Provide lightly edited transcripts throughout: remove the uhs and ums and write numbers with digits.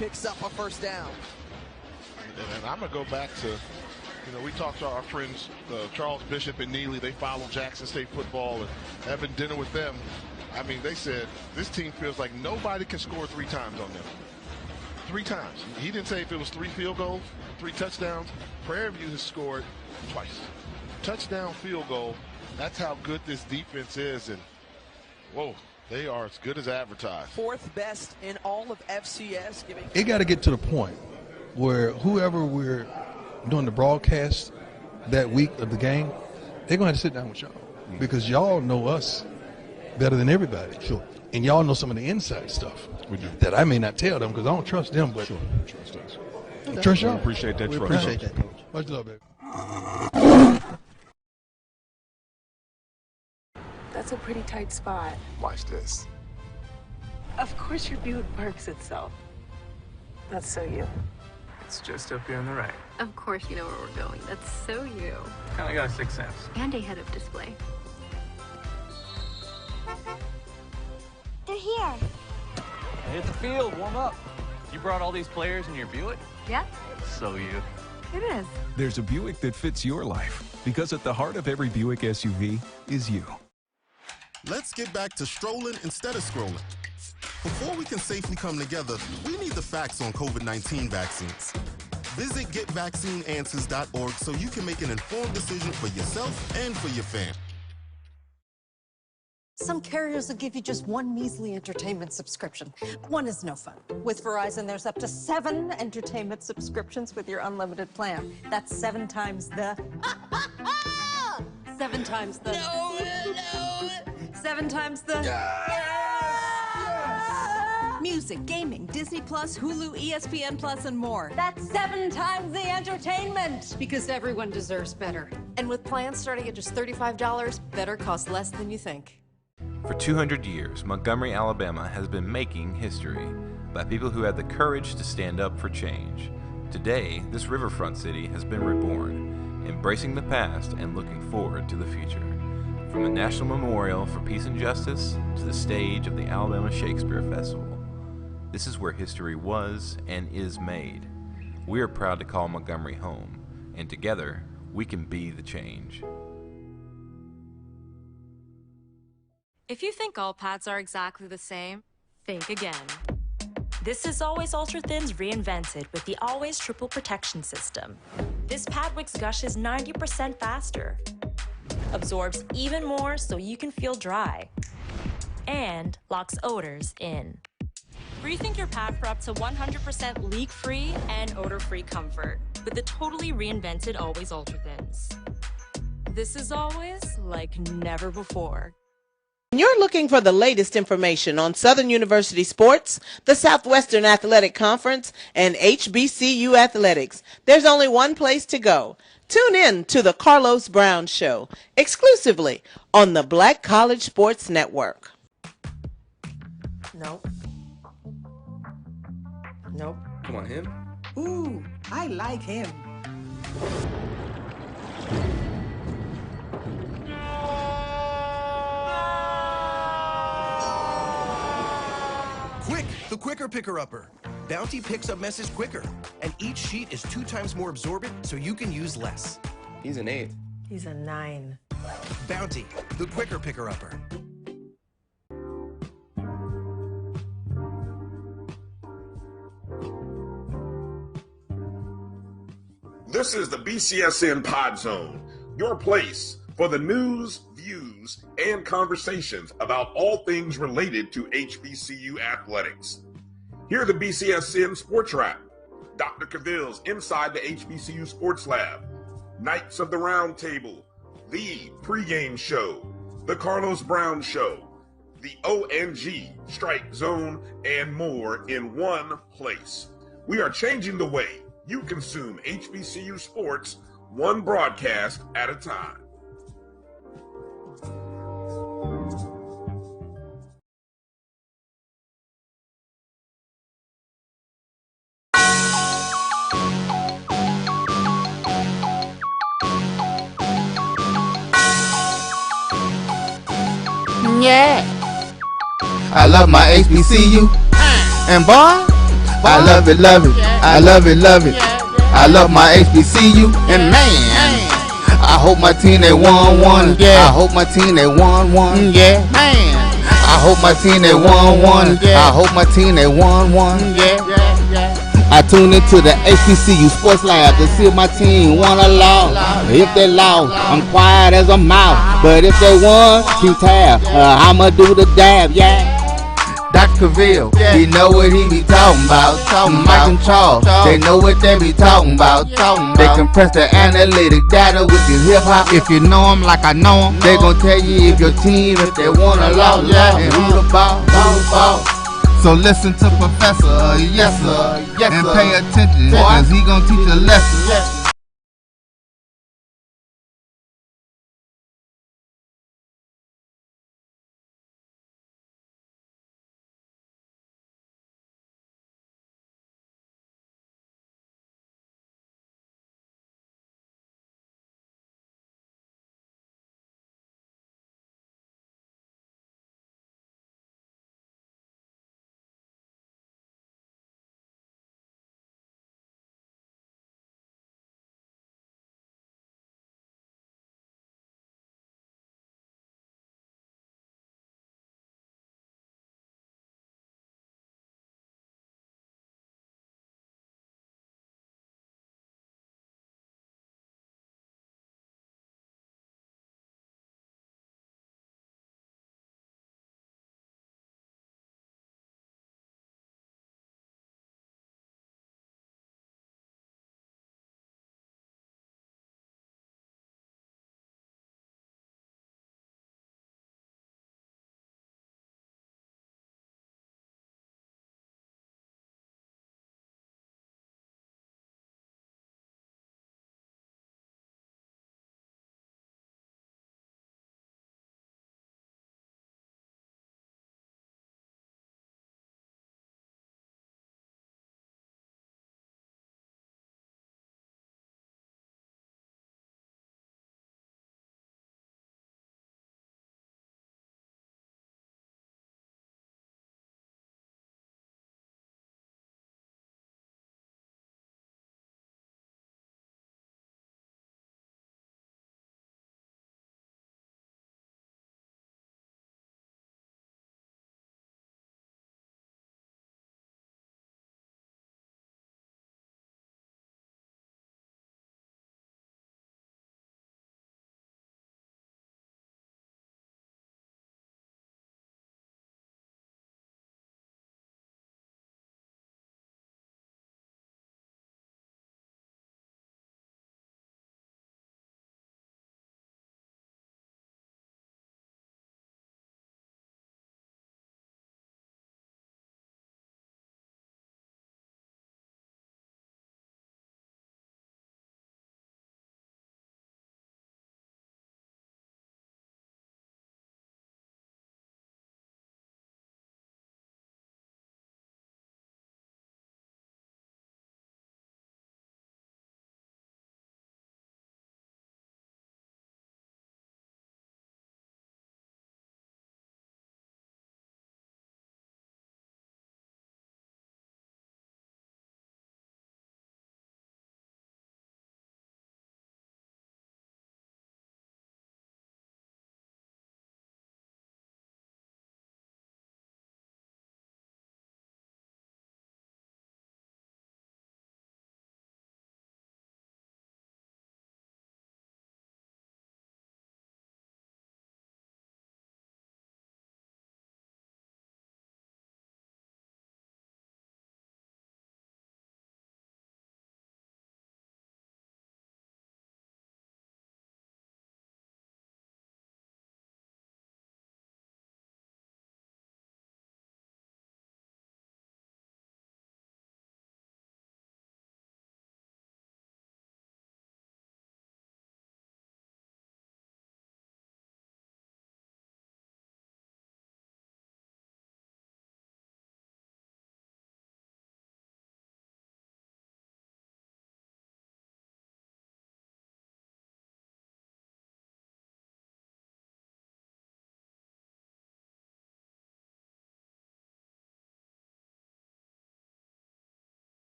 picks up a first down. And I'm going to go back to, we talked to our friends, Charles Bishop and Neely. They follow Jackson State football and having dinner with them. I mean, they said this team feels like nobody can score 3 times on them. 3 times. He didn't say if it was 3 field goals, 3 touchdowns. Prairie View has scored twice. Touchdown, field goal. That's how good this defense is. And, whoa, they are as good as advertised. 4th best in all of FCS. It got to get to the point where whoever we're doing the broadcast that week of the game, they're going to have to sit down with y'all because y'all know us better than everybody. Sure. And y'all know some of the inside stuff that I may not tell them because I don't trust them, but Trust us. Okay. Trust y'all. We appreciate that trust. Appreciate that, Coach. Much love, baby. That's a pretty tight spot. Watch this. Of course your Buick parks itself. That's so you. It's just up here on the right. Of course you know where we're going. That's so you. Kinda got a 6th sense. And a head-up display. They're here. Hit the field, warm up. You brought all these players in your Buick? Yeah, So you. it is. There's a Buick that fits your life because at the heart of every Buick SUV is you. Let's get back to strolling instead of scrolling. Before we can safely come together, we need the facts on COVID-19 vaccines. Visit getvaccineanswers.org so you can make an informed decision for yourself and for your family. Some carriers will give you just one measly entertainment subscription. One is no fun. With Verizon, there's up to 7 entertainment subscriptions with your unlimited plan. That's 7 times the... 7 times the... No! 7 times the... Music, gaming, Disney+, Hulu, ESPN+, and more. That's 7 times the entertainment! Because everyone deserves better. And with plans starting at just $35, better costs less than you think. For 200 years, Montgomery, Alabama has been making history by people who had the courage to stand up for change. Today, this riverfront city has been reborn, embracing the past and looking forward to the future. From the National Memorial for Peace and Justice to the stage of the Alabama Shakespeare Festival. This is where history was and is made. We are proud to call Montgomery home, and together, we can be the change. If you think all pads are exactly the same, think again. This is Always Ultra Thins reinvented with the Always Triple Protection System. This pad wicks gushes 90% faster, absorbs even more so you can feel dry, and locks odors in. Rethink your pad for up to 100% leak-free and odor-free comfort with the totally reinvented Always Ultra Thins. This is always like never before. When you're looking for the latest information on Southern University sports, the Southwestern Athletic Conference, and HBCU athletics, there's only one place to go. Tune in to the Carlos Brown Show, exclusively on the Black College Sports Network. Nope. Nope. Come on, him? Ooh, I like him. Quick, the quicker picker-upper. Bounty picks up messes quicker, and each sheet is 2 times more absorbent, so you can use less. He's an 8. He's a 9. Bounty, the quicker picker-upper. This is the BCSN Pod Zone, your place for the news, views, and conversations about all things related to HBCU athletics. Here are the BCSN Sports Wrap, Dr. Cavil's Inside the HBCU Sports Lab, Knights of the Round Table, the pregame show, the Carlos Brown Show, the ONG Strike Zone, and more in one place. We are changing the way you consume HBCU sports, one broadcast at a time. Yeah. I love my HBCU. And boy, I love it, love it. I love it, love it. I love my HBCU, and man, I hope my team they won one. Yeah. I hope my team they won one. Yeah, man. I hope my team they won one. I hope my team they won one. Yeah. I tune into the HBCU Sports Lab to see if my team won or lost. If they lost, I'm quiet as a mouse. But if they won, keep tab. I'ma do the dab, yeah. Dr. Cavil, he know what he be talking about. Mike and Charles, they know what they be talking about. They compress the analytic data with this hip hop. If you know them like I know them, they gon' tell you if your team, if they won or lost, and who the ball. So listen to Professor, yes sir, and pay attention, cause he gon' teach a lesson.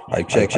Like check.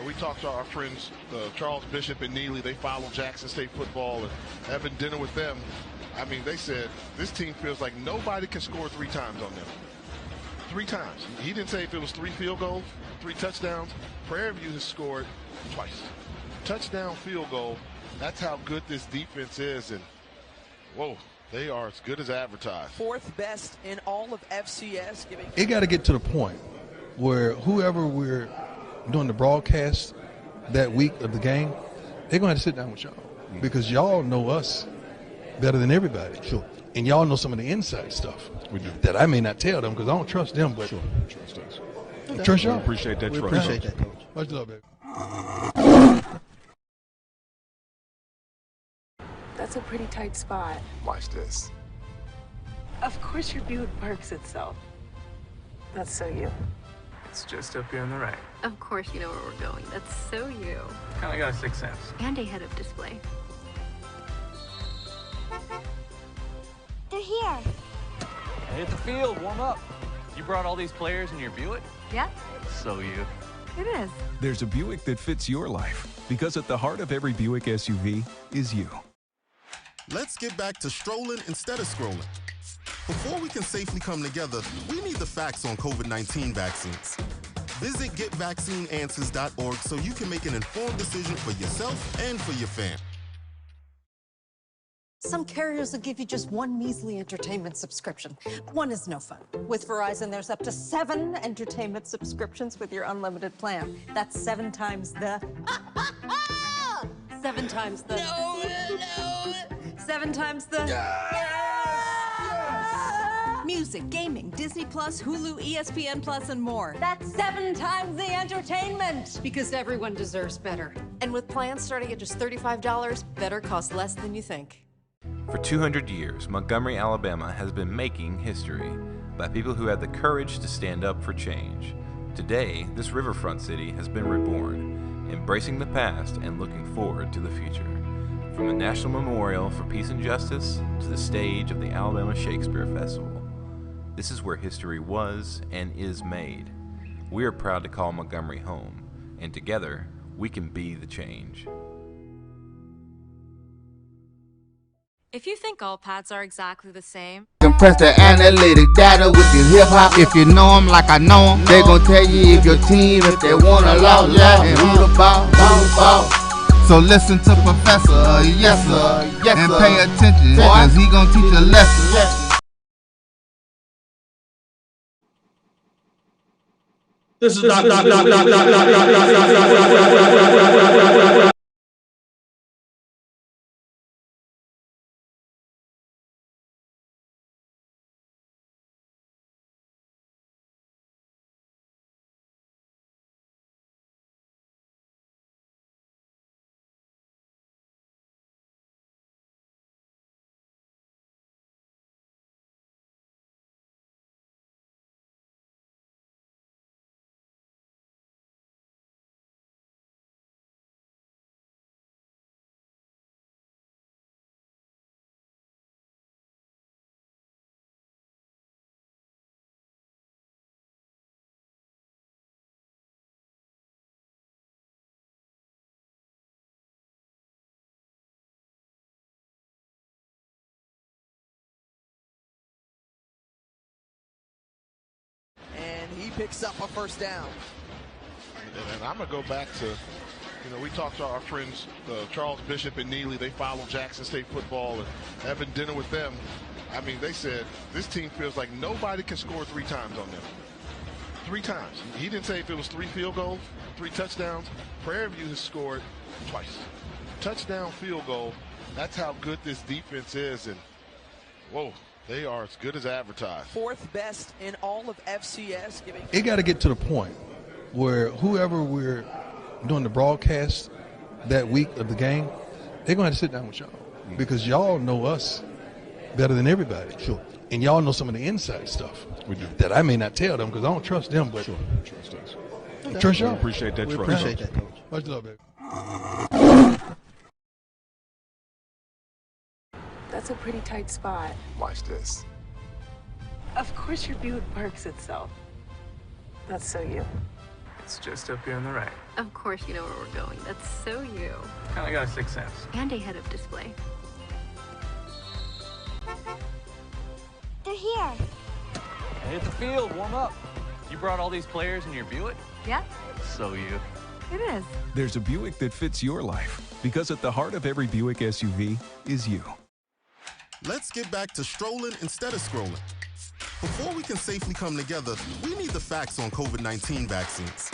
We talked to our friends, Charles Bishop and Neely. They follow Jackson State football and having dinner with them. I mean, they said this team feels like nobody can score 3 times on them. 3 times. He didn't say if it was 3 field goals, 3 touchdowns. Prairie View has scored twice. Touchdown, field goal. That's how good this defense is. And, whoa, they are as good as advertised. 4th best in all of FCS. It got to get to the point where whoever we're doing the broadcast that week of the game, they're going to have to sit down with y'all because y'all know us better than everybody. Sure. And y'all know some of the inside stuff we do. That I may not tell them because I don't trust them, but sure. Trust us. Okay. Trust y'all. We appreciate that trust. Appreciate that, Coach. Much love, baby. That's a pretty tight spot. Watch this. Of course your view parks itself. That's so you. It's just up here on the right. Of course you know where we're going. That's so you. Kinda got a 6th sense. And a head-up display. They're here. Hit the field, warm up. You brought all these players in your Buick? Yeah, So you. it is. There's a Buick that fits your life because at the heart of every Buick SUV is you. Let's get back to strolling instead of scrolling. Before we can safely come together, we need the facts on COVID-19 vaccines. Visit getvaccineanswers.org so you can make an informed decision for yourself and for your fam. Some carriers will give you just one measly entertainment subscription. One is no fun. With Verizon, there's up to 7 entertainment subscriptions with your unlimited plan. That's 7 times the... 7 times the... No. 7 times the... Music, gaming, Disney Plus, Hulu, ESPN Plus, and more. That's 7 times the entertainment. Because everyone deserves better. And with plans starting at just $35, better costs less than you think. For 200 years, Montgomery, Alabama has been making history by people who had the courage to stand up for change. Today, this riverfront city has been reborn, embracing the past and looking forward to the future. From the National Memorial for Peace and Justice to the stage of the Alabama Shakespeare Festival. This is where history was and is made. We are proud to call Montgomery home, and together, we can be the change. If you think all pads are exactly the same, Compress the analytic data with your hip hop. If you know them like I know them, they gon' tell you if your team, if they wanna loud, and who the ball. So listen to Professor, yes sir, and pay attention, cause he gon' teach a lesson. This is He picks up a 1st down. And I'm going to go back to, we talked to our friends, Charles Bishop and Neely. They follow Jackson State football and having dinner with them. I mean, they said this team feels like nobody can score 3 times on them. 3 times. He didn't say if it was 3 field goals, 3 touchdowns. Prairie View has scored twice. Touchdown, field goal. That's how good this defense is. And, whoa, they are as good as advertised. 4th best in all of FCS. It got to get to the point where whoever we're doing the broadcast that week of the game, they're going to have to sit down with y'all because y'all know us better than everybody. Sure. And y'all know some of the inside stuff We do. that I may not tell them because I don't trust them, but Sure. Trust us. trust We y'all. appreciate that We trust. appreciate that, Coach. Much love, baby. That's a pretty tight spot. Watch this. Of course your view parks itself. That's so you. It's just up here on the right. Of course you know where we're going. That's so you. Kinda got a 6th sense. And a head-up display. They're here. Hit the field, warm up. You brought all these players in your Buick? Yeah, So you. it is. There's a Buick that fits your life because at the heart of every Buick SUV is you. Let's get back to strolling instead of scrolling. Before we can safely come together, we need the facts on COVID-19 vaccines.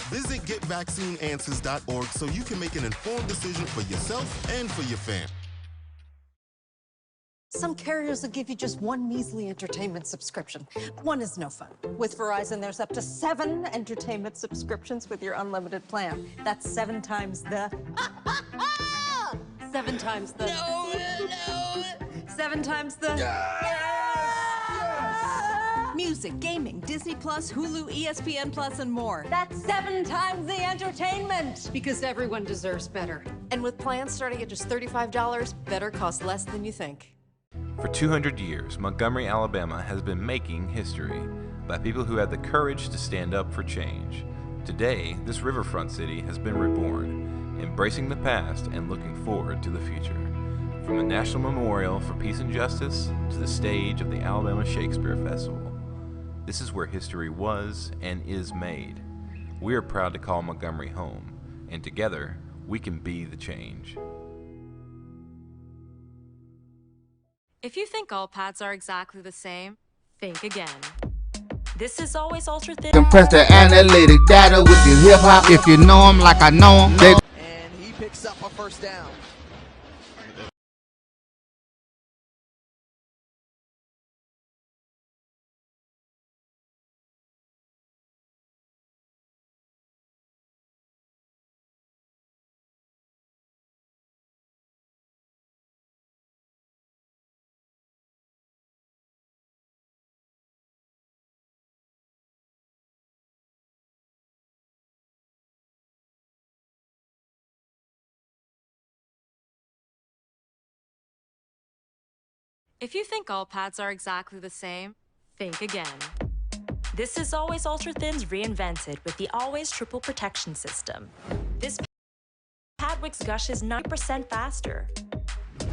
Visit getvaccineanswers.org so you can make an informed decision for yourself and for your fam. Some carriers will give you just one measly entertainment subscription. One is no fun. With Verizon, there's up to 7 entertainment subscriptions with your unlimited plan. That's 7 times the... 7 times the... No! 7 times the... Music, gaming, Disney Plus, Hulu, ESPN Plus, and more. That's 7 times the entertainment! Because everyone deserves better. And with plans starting at just $35, better costs less than you think. For 200 years, Montgomery, Alabama has been making history by people who had the courage to stand up for change. Today, this riverfront city has been reborn, embracing the past and looking forward to the future. From the National Memorial for Peace and Justice to the stage of the Alabama Shakespeare Festival, this is where history was and is made. We are proud to call Montgomery home, and together, we can be the change. If you think all pads are exactly the same, think again. This is always ultra thin. Compress the analytic data with your hip hop. If you know them like I know them, they... And he picks up a 1st down. If you think all pads are exactly the same, think again. This is Always Ultra Thins reinvented with the Always Triple Protection System. This pad wicks gushes 9% faster,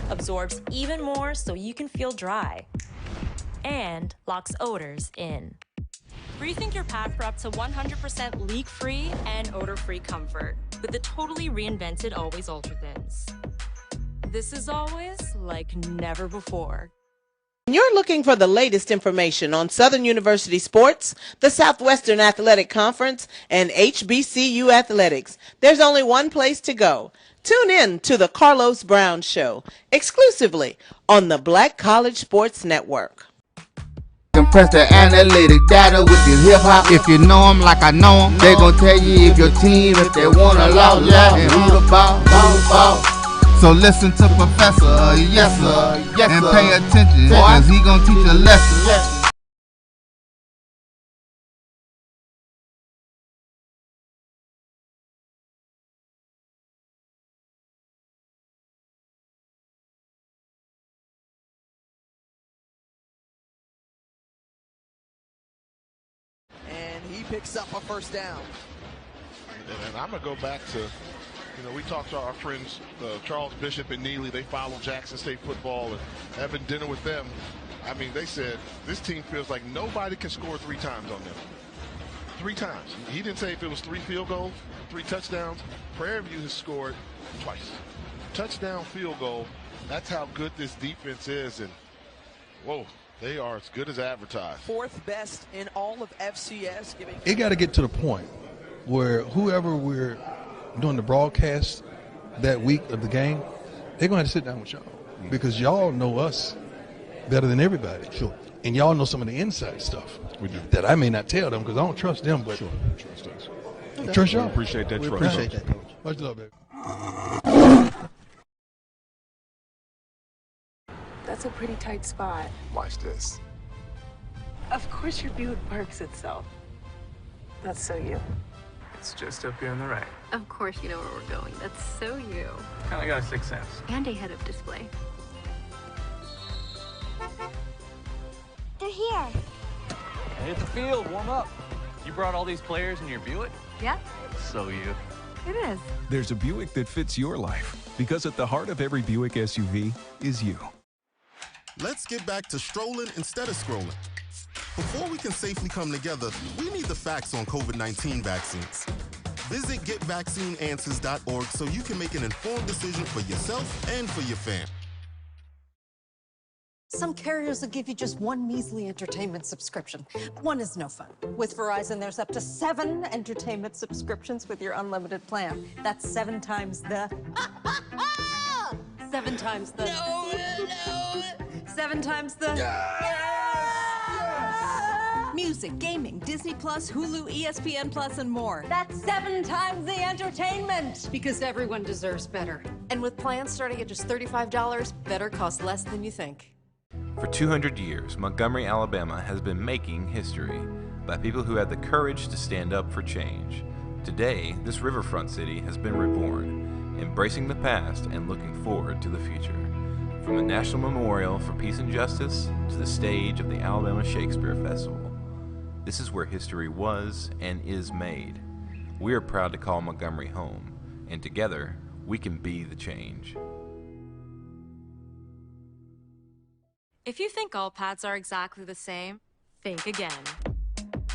absorbs even more so you can feel dry, and locks odors in. Rethink your pad for up to 100% leak-free and odor-free comfort with the totally reinvented Always Ultra Thins. This is always like never before. When you're looking for the latest information on Southern University Sports, the Southwestern Athletic Conference, and HBCU athletics, there's only one place to go. Tune in to the Carlos Brown Show, exclusively on the Black College Sports Network. Compress the analytic data with your hip hop. If you know them like I know them, they gon' tell you if your team, if they wanna law, and who the ball. So listen to Professor, yes sir, and pay attention, cause he gon' teach a lesson. And he picks up a 1st down. And I'm going to go back to, we talked to our friends, Charles Bishop and Neely. They follow Jackson State football and having dinner with them. I mean, they said this team feels like nobody can score 3 times on them. 3 times. He didn't say if it was 3 field goals, 3 touchdowns. Prairie View has scored twice. Touchdown, field goal. That's how good this defense is. And, whoa, They are as good as advertised. Fourth best in all of FCS. It got to get to the point where whoever we're doing the broadcast that week of the game, they're going to have to sit down with y'all because y'all know us better than everybody. Sure. And y'all know some of the inside stuff We do. that I may not tell them because I don't trust them, but Sure. Trust us. trust y'all. We appreciate that We trust. appreciate that, Coach. Much love, baby. That's a pretty tight spot. Watch this. Of course your view parks itself. That's so you. It's just up here on the right. Of course you know where we're going. That's so you. Kind of got a sixth sense. And a head-up display. They're here. Hit the field, warm up. You brought all these players in your Buick? Yeah, So you. it is. There's a Buick that fits your life because at the heart of every Buick SUV is you. Let's get back to strolling instead of scrolling. Before we can safely come together, we need the facts on COVID-19 vaccines. Visit getvaccineanswers.org so you can make an informed decision for yourself and for your family. Some carriers will give you just one measly entertainment subscription. One is no fun. With Verizon, there's up to 7 entertainment subscriptions with your unlimited plan. That's 7 times the... 7 times the... No. 7 times the... Music, gaming, Disney Plus, Hulu, ESPN Plus, and more. That's 7 times the entertainment! Because everyone deserves better. And with plans starting at just $35, better costs less than you think. For 200 years, Montgomery, Alabama has been making history by people who had the courage to stand up for change. Today, this riverfront city has been reborn, embracing the past and looking forward to the future. From the National Memorial for Peace and Justice to the stage of the Alabama Shakespeare Festival, this is where history was and is made. We are proud to call Montgomery home, and together, we can be the change. If you think all pads are exactly the same, think again.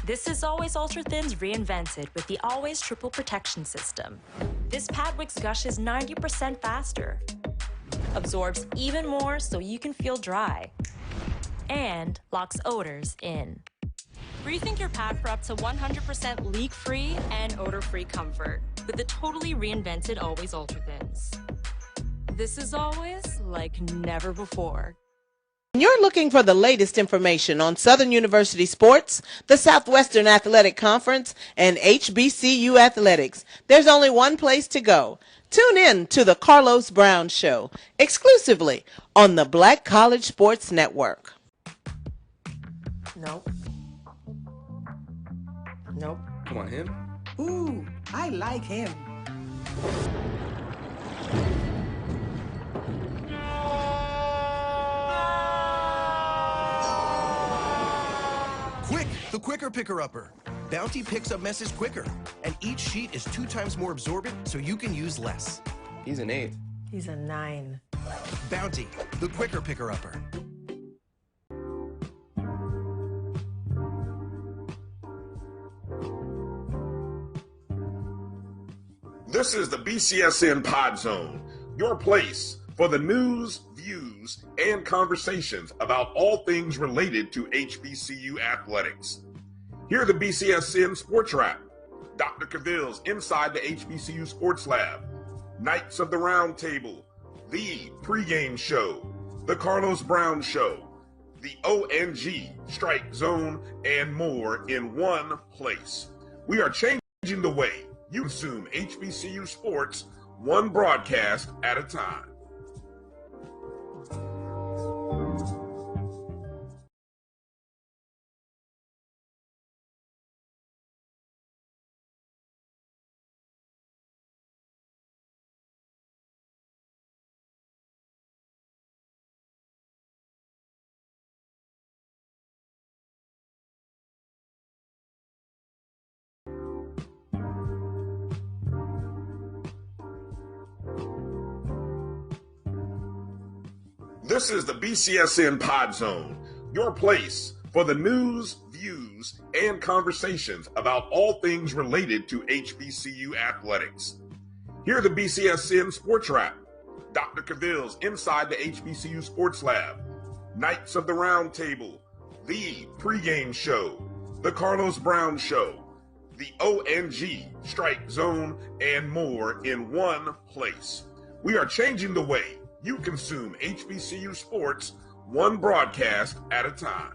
This is Always Ultra Thins reinvented with the Always Triple Protection System. This pad wicks gushes 90% faster, absorbs even more so you can feel dry, and locks odors in. Rethink your pad for up to 100% leak-free and odor-free comfort with the totally reinvented Always Ultra Thins. This is always like never before. When you're looking for the latest information on Southern University sports, the Southwestern Athletic Conference, and HBCU athletics, there's only one place to go. Tune in to The Carlos Brown Show, exclusively on the Black College Sports Network. Nope. Nope. Come on, him. Ooh, I like him. Quick, the quicker picker-upper. Bounty picks up messes quicker, and each sheet is 2 times more absorbent so you can use less. He's an 8. He's a 9. Bounty, the quicker picker-upper. This is the BCSN Pod Zone, your place for the news, views, and conversations about all things related to HBCU athletics. Here are the BCSN Sports Lab, Dr. Cavil's Inside the HBCU Sports Lab, Knights of the Round Table, the pregame show, the Carlos Brown Show, the ONG Strike Zone, and more in one place. We are changing the way you consume HBCU sports, one broadcast at a time. This is the BCSN Pod Zone, your place for the news, views, and conversations about all things related to HBCU athletics. Here are the BCSN Sports Lab, Dr. Cavil's Inside the HBCU Sports Lab, Knights of the Round Table, the pregame show, the Carlos Brown Show, the ONG Strike Zone, and more in one place. We are changing the way you consume HBCU sports, one broadcast at a time.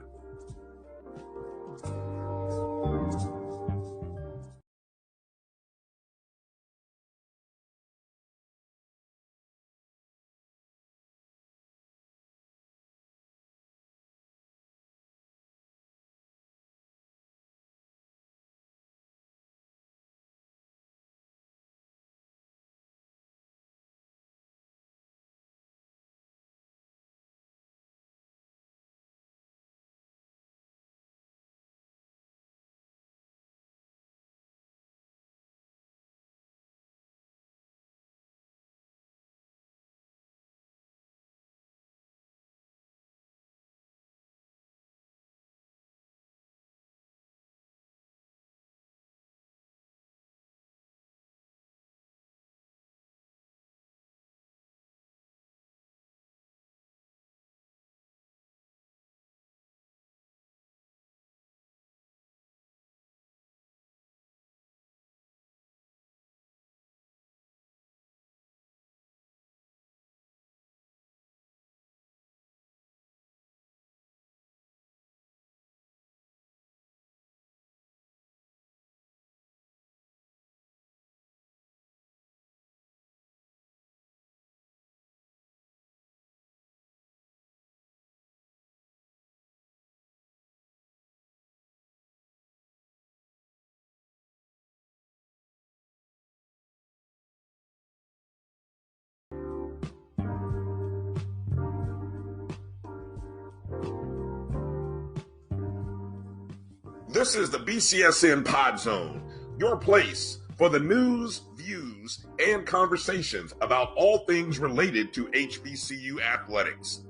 This is the BCSN Pod Zone, your place for the news, views, and conversations about all things related to HBCU athletics.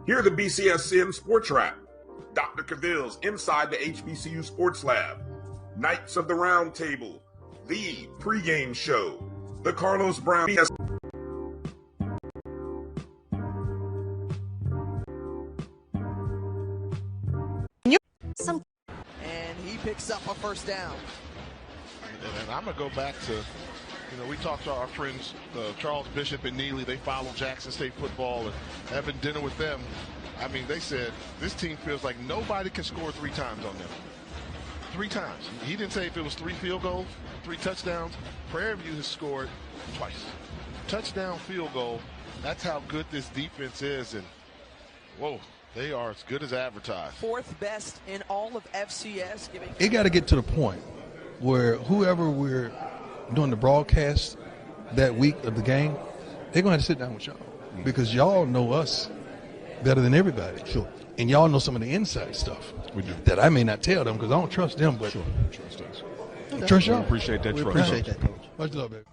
Hear the BCSN Sports Wrap, Dr. Cavil's Inside the HBCU Sports Lab, Knights of the Round Table, the pregame show, the Carlos Brown. And he picks up a first down. And I'm going to go back to, we talked to our friends, Charles Bishop and Neely. They follow Jackson State football and having dinner with them. I mean, they said this team feels like nobody can score 3 times on them. 3 times. He didn't say if it was 3 field goals, 3 touchdowns. Prairie View has scored twice. Touchdown, field goal. That's how good this defense is. And, whoa, they are as good as advertised. 4th best in all of FCS. It got to get to the point where whoever we're doing the broadcast that week of the game, they're going to have to sit down with y'all because y'all know us better than everybody. Sure. And y'all know some of the inside stuff. We do. That I may not tell them because I don't trust them, but sure. Trust us. Okay. Trust y'all. We appreciate that we trust. Appreciate that, Coach. Much love, baby.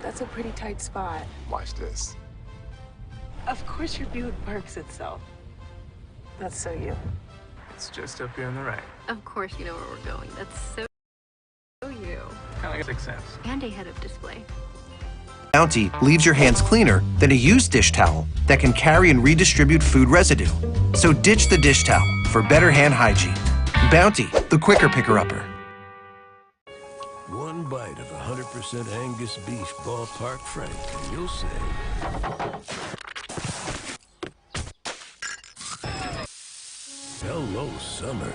That's a pretty tight spot. Watch this. Of course your view parks itself. That's so you. It's just up here on the right. Of course you know where we're going. That's so you. Kind of like a 6 cents. And a head-up display. Bounty leaves your hands cleaner than a used dish towel that can carry and redistribute food residue. So ditch the dish towel for better hand hygiene. Bounty, the quicker picker-upper. One bite of 100% Angus beef ballpark frank, and you'll say, hello, summer.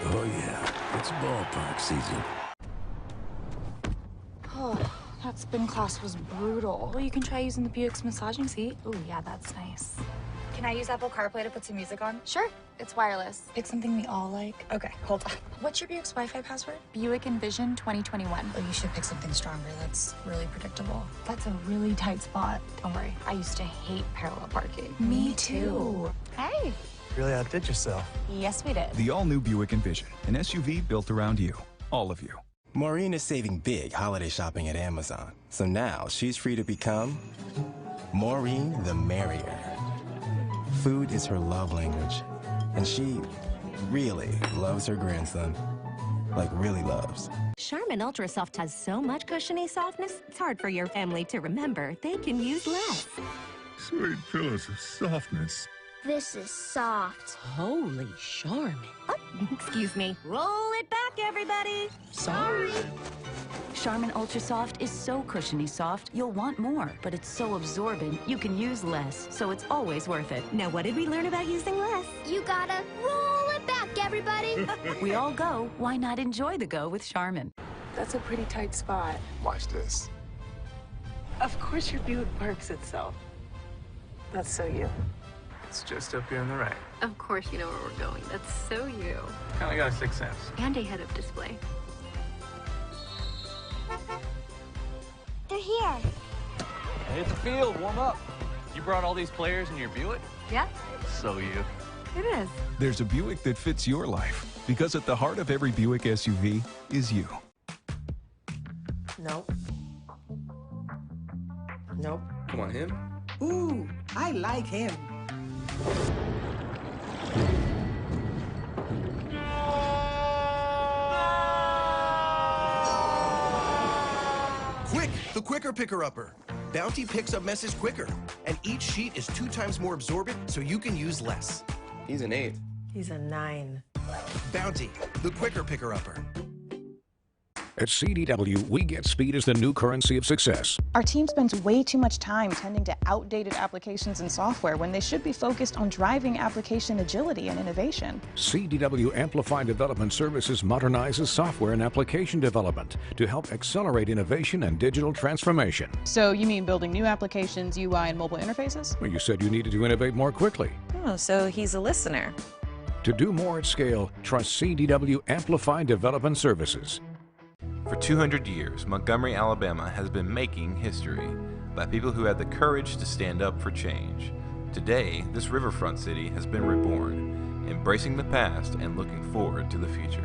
Oh yeah, it's ballpark season. Oh, that spin class was brutal. Well, you can try using the Buick's massaging seat. Oh yeah, that's nice. Can I use Apple CarPlay to put some music on? Sure, it's wireless. It's something we all like. Okay, hold on. What's your Buick's Wi-Fi password? Buick Envision 2021. Oh, you should pick something stronger. That's really predictable. That's a really tight spot. Don't worry, I used to hate parallel parking. Me too. Hey. Really outdid yourself. Yes, we did. The all-new Buick Envision, an SUV built around you, all of you. Maureen is saving big holiday shopping at Amazon. So now she's free to become Maureen the Merrier. Food is her love language, and she really loves her grandson. like really loves. Charmin Ultra Soft has so much cushiony softness, it's hard for your family to remember they can use less. Sweet pillows of softness. This is soft. Holy Charmin. Oh, excuse me. Roll it back, everybody. Sorry. Charmin Ultra Soft is so cushiony soft, you'll want more. But it's so absorbent, you can use less, so it's always worth it. Now, what did we learn about using less? You gotta roll it back, everybody. We all go. Why not enjoy the go with Charmin? That's a pretty tight spot. Watch this. Of course your view parks itself. That's so you. It's just up here on the right. Of course you know where we're going. That's so you. Kinda got a sixth sense. And a head-up display. They're here. Hit the field, warm up. You brought all these players in your Buick? Yeah, So you. it is. There's a Buick that fits your life because at the heart of every Buick SUV is you. Nope. Nope. Come on, him? Ooh, I like him. Quick, the quicker picker-upper. Bounty picks up message quicker, and each sheet is 2 times more absorbent, so you can use less. He's an 8. He's a 9. Bounty, the quicker picker-upper. At CDW, we get speed as the new currency of success. Our team spends way too much time tending to outdated applications and software when they should be focused on driving application agility and innovation. CDW Amplified Development Services modernizes software and application development to help accelerate innovation and digital transformation. So you mean building new applications, UI, and mobile interfaces? Well, you said you needed to innovate more quickly. Oh, so he's a listener. To do more at scale, trust CDW Amplified Development Services. For 200 years, Montgomery, Alabama has been making history by people who had the courage to stand up for change. Today, this riverfront city has been reborn, embracing the past and looking forward to the future.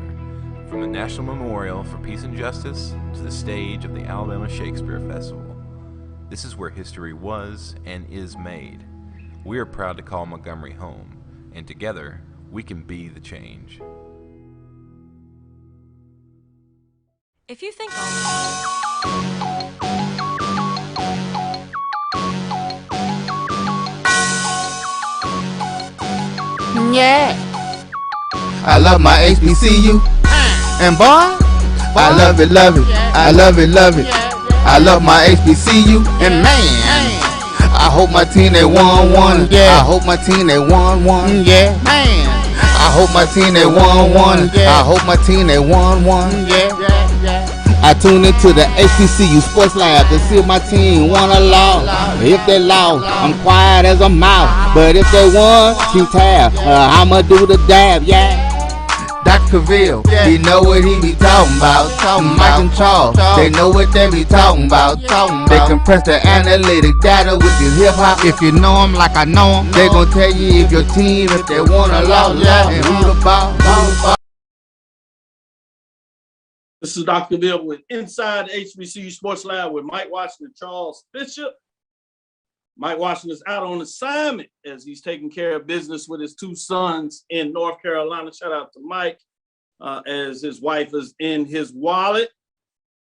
From the National Memorial for Peace and Justice to the stage of the Alabama Shakespeare Festival, this is where history was and is made. We are proud to call Montgomery home, and together, we can be the change. If you think Yeah. I love my HBCU. And boy, I love it, love it. I love it, love it. I love my HBCU. And man, I hope my team they won. Yeah. I hope my team they won. Yeah. Man, I hope my team they won. I hope my team they won. Yeah. I tune into the HBCU Sports Lab to see if my team won or lost. If they lost, I'm quiet as a mouse. But if they won, keep tab. I'ma do the dab, yeah. Dr. Cavil, he know what he be talking about. Mike and Charles, they know what they be talking about. They compress the analytic data with your hip hop. If you know them like I know them, they gon' tell you if your team, if they won or lost, and who the ball. This is Dr. Bill with Inside HBCU Sports Lab with Mike Washington and Charles Bishop. Mike Washington is out on assignment as he's taking care of business with his 2 sons in North Carolina. Shout out to Mike as his wife is in his wallet.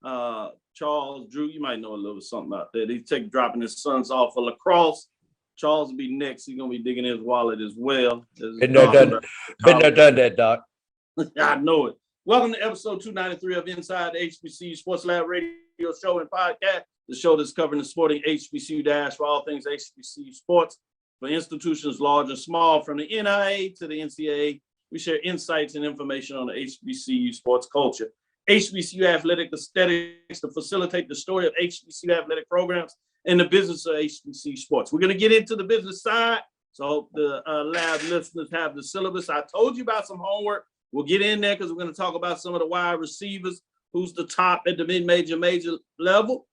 Charles, Drew, you might know a little something about that. He's dropping his sons off for lacrosse. Charles will be next. He's going to be digging his wallet as well. Been there, done that, Doc. I know it. Welcome to episode 293 of Inside the HBCU Sports Lab radio show and podcast, the show that's covering the sporting HBCU dash for all things HBCU sports for institutions large and small, from the NIA to the NCAA. We share insights and information on the HBCU sports culture, HBCU athletic aesthetics to facilitate the story of HBCU athletic programs and the business of HBCU sports. We're going to get into the business side, so I hope the lab listeners have the syllabus. I told you about some homework. We'll get in there because we're going to talk about some of the wide receivers, who's the top at the mid-major, major level,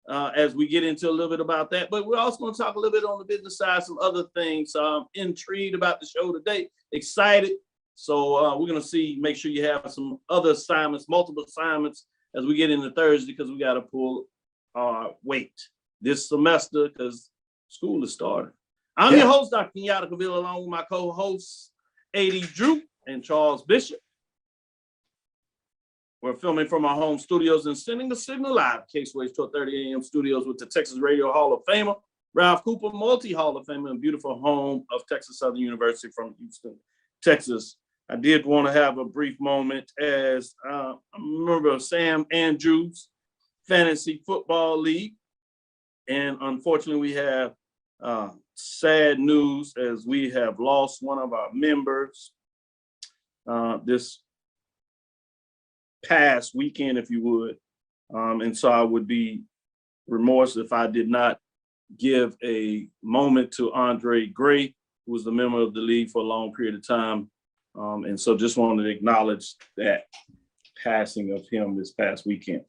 as we get into a little bit about that. But we're also going to talk a little bit on the business side, some other things. I'm intrigued about the show today, excited. So we're going to make sure you have some other assignments, multiple assignments as we get into Thursday, because we got to pull our weight this semester because school is starting. I'm your host, Dr. Kenyatta, along with my co-hosts, A.D. Drew and Charles Bishop. We're filming from our home studios and sending the signal live, K-Sway's 12:30 a.m. studios with the Texas Radio Hall of Famer, Ralph Cooper, multi-Hall of Famer, and beautiful home of Texas Southern University from Houston, Texas. I did want to have a brief moment as I remember Sam Andrews Fantasy Football League. And unfortunately, we have sad news as we have lost one of our members this past weekend, if you would. And so I would be remorse if I did not give a moment to Andre Gray, who was the member of the league for a long period of time. And so just wanted to acknowledge that passing of him this past weekend.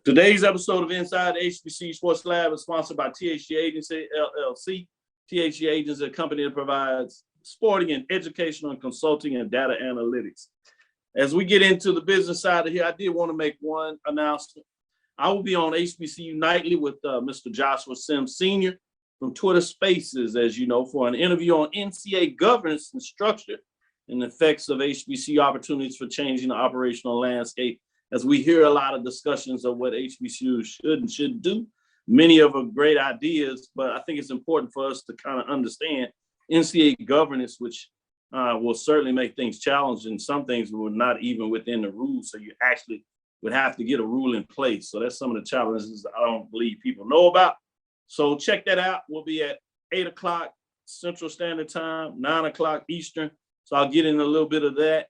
Today's episode of Inside the HBCU Sports Lab is sponsored by THG Agency, LLC. THG Agency is a company that provides sporting and educational and consulting and data analytics. As we get into the business side of here, I did want to make one announcement. I will be on HBCU Nightly with Mr. Joshua Sims Sr. from Twitter Spaces, as you know, for an interview on NCAA governance and structure and the effects of HBCU opportunities for changing the operational landscape. As we hear a lot of discussions of what HBCU should and shouldn't do, many of them great ideas, but I think it's important for us to kind of understand NCAA governance, which will certainly make things challenging. Some things were not even within the rules, so you actually would have to get a rule in place. So that's some of the challenges I don't believe people know about. So check that out. We'll be at 8 o'clock Central Standard Time, 9 o'clock Eastern. So I'll get in a little bit of that.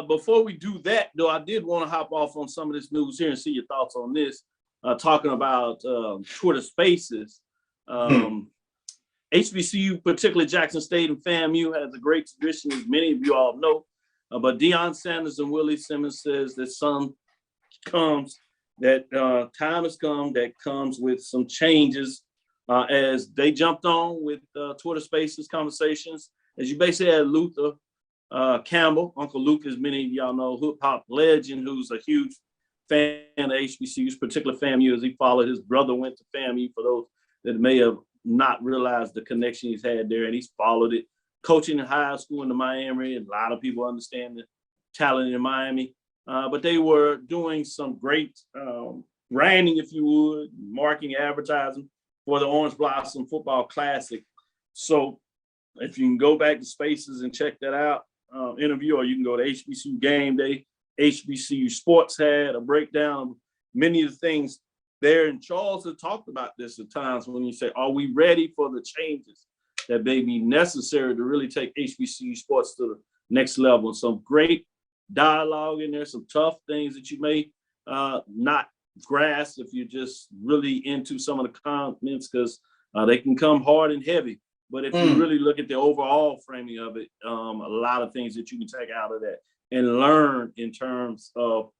Before we do that, though, I did want to hop off on some of this news here and see your thoughts on this, talking about Twitter Spaces. HBCU, particularly Jackson State and FAMU, has a great tradition, as many of you all know. But Deion Sanders and Willie Simmons says that time has come that comes with some changes as they jumped on with Twitter Spaces conversations. As you basically had Luther Campbell, Uncle Luke, as many of y'all know, hip hop legend, who's a huge fan of HBCUs, particularly FAMU, as he followed his brother went to FAMU, for those that may have not realized the connection he's had there, and he's followed it. Coaching in high school in Miami, and a lot of people understand the talent in Miami. But they were doing some great branding, if you would, marketing, advertising for the Orange Blossom Football Classic. So if you can go back to Spaces and check that out, interview, or you can go to HBCU Game Day. HBCU Sports had a breakdown of many of the things there. And Charles had talked about this at times when you say, are we ready for the changes that may be necessary to really take HBCU sports to the next level? And some great dialogue in there, some tough things that you may not grasp if you're just really into some of the comments, because they can come hard and heavy. But if you really look at the overall framing of it, a lot of things that you can take out of that and learn in terms of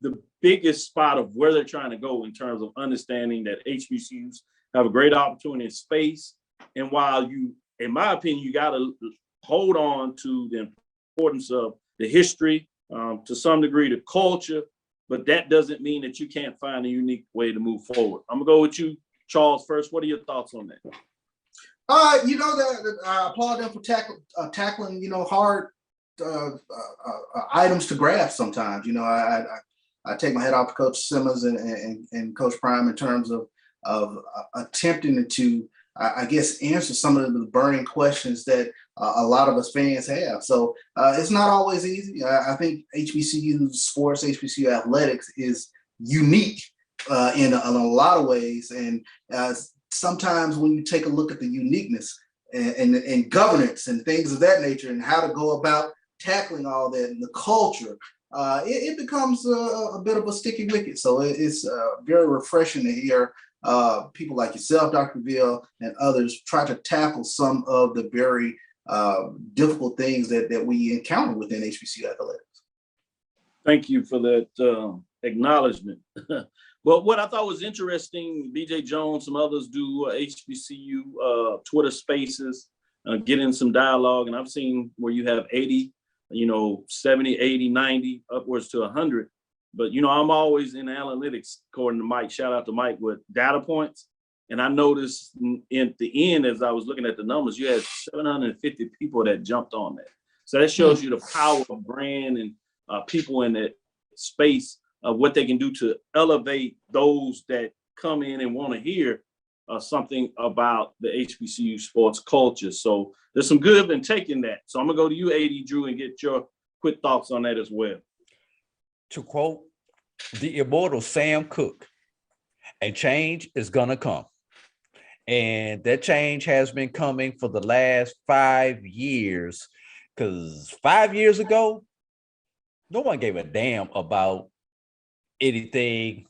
the biggest spot of where they're trying to go in terms of understanding that HBCUs have a great opportunity in space. And while you, in my opinion, you got to hold on to the importance of the history, to some degree, the culture, but that doesn't mean that you can't find a unique way to move forward. I'm gonna go with you, Charles, first. What are your thoughts on that? I applaud them for tackling, hard items to grasp sometimes. I take my head off to Coach Simmons and Coach Prime in terms of attempting to, I guess, answer some of the burning questions that a lot of us fans have. So it's not always easy. I think HBCU sports, HBCU athletics is unique in a lot of ways. And sometimes when you take a look at the uniqueness and governance and things of that nature and how to go about tackling all that and the culture, it becomes a bit of a sticky wicket. So it's very refreshing to hear people like yourself, Dr. Cavil, and others try to tackle some of the very difficult things that we encounter within HBCU athletics. Thank you for that acknowledgement. Well, what I thought was interesting, BJ Jones, some others do HBCU Twitter Spaces, get in some dialogue. And I've seen where you have 80, 70, 80, 90, upwards to 100. But, I'm always in analytics, according to Mike, shout out to Mike, with data points. And I noticed at the end, as I was looking at the numbers, you had 750 people that jumped on that. So that shows you the power of brand and people in that space of what they can do to elevate those that come in and want to hear something about the HBCU sports culture. So there's some good in taking that. So I'm gonna go to you, AD Drew, and get your quick thoughts on that as well. To quote the immortal Sam Cooke, a change is gonna come. And that change has been coming for the last 5 years, because 5 years ago, no one gave a damn about anything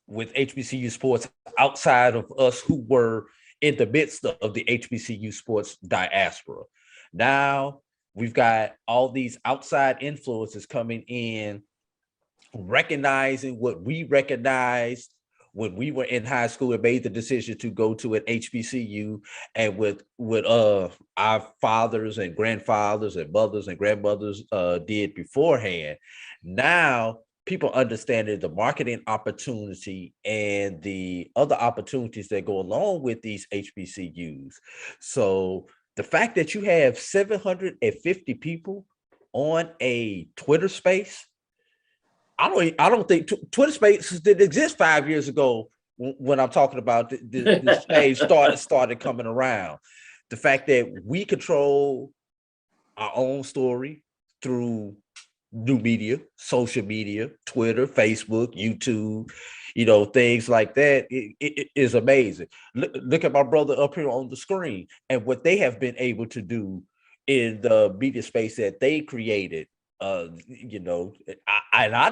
with HBCU sports outside of us who were in the midst of the HBCU sports diaspora. Now we've got all these outside influences coming in, recognizing what we recognized when we were in high school and made the decision to go to an HBCU, and with our fathers and grandfathers and mothers and grandmothers did beforehand. Now people understanding the marketing opportunity and the other opportunities that go along with these HBCUs. So the fact that you have 750 people on a Twitter space, I don't think Twitter Spaces didn't exist 5 years ago when I'm talking about this page started coming around. The fact that we control our own story through new media, social media, Twitter, Facebook, YouTube, things like that, it is amazing. Look at my brother up here on the screen and what they have been able to do in the media space that they created. I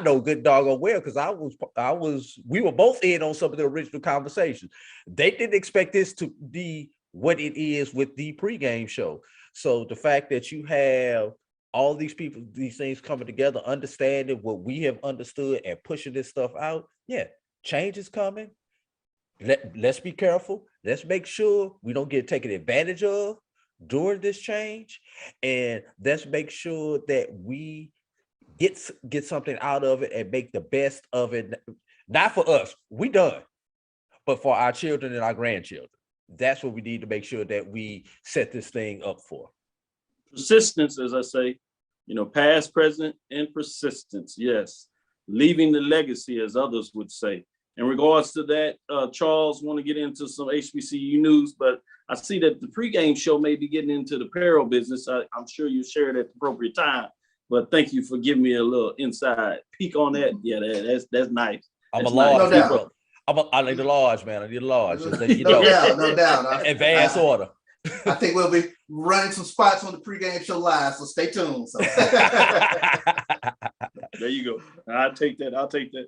know good doggone well, because we were both in on some of the original conversations. They didn't expect this to be what it is with the pregame show. So the fact that you have all these people, these things coming together, understanding what we have understood and pushing this stuff out, change is coming. Let's be careful. Let's make sure we don't get taken advantage of during this change, and let's make sure that we get something out of it and make the best of it. Not for us, we done, but for our children and our grandchildren. That's what we need to make sure that we set this thing up for. Persistence, as I say, past, present, and persistence. Yes, leaving the legacy, as others would say. In regards to that, Charles, want to get into some HBCU news, but I see that the pregame show may be getting into the apparel business. I'm sure you share it at the appropriate time, but thank you for giving me a little inside peek on that. Yeah, that's nice. I'm that's a large, nice. bro. I need a large, man. I need a large. No doubt. Advance order. I think we'll be running some spots on the pregame show live, so stay tuned. So. There you go. I'll take that.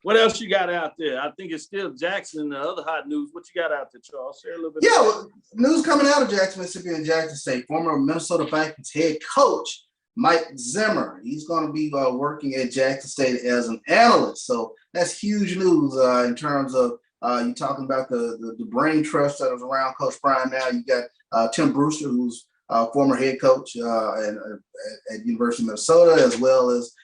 What else you got out there? I think it's still Jackson, the other hot news. What you got out there, Charles? Share a little bit. Yeah, well, news coming out of Jackson, Mississippi and Jackson State. Former Minnesota Vikings head coach Mike Zimmer. He's going to be working at Jackson State as an analyst. So that's huge news in terms of you talking about the brain trust that was around Coach Prime. Now you got Tim Brewster, who's former head coach at University of Minnesota, as well as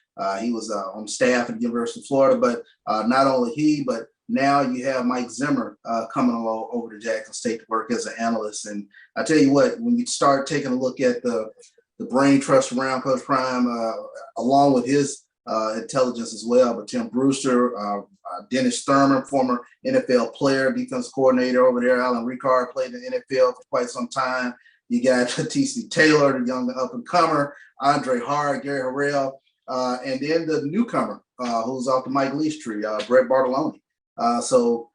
he was on staff at the University of Florida. But not only he, but now you have Mike Zimmer coming along over to Jackson State to work as an analyst. And I tell you what, when you start taking a look at the brain trust around Coach Prime, along with his intelligence as well, but Tim Brewster, Dennis Thurman, former NFL player, defense coordinator over there. Alan Ricard played in the NFL for quite some time. You got T.C. Taylor, the young up-and-comer, Andre Hart, Gary Harrell, and then the newcomer who's off the Mike Leach tree, Brett Bartolone. So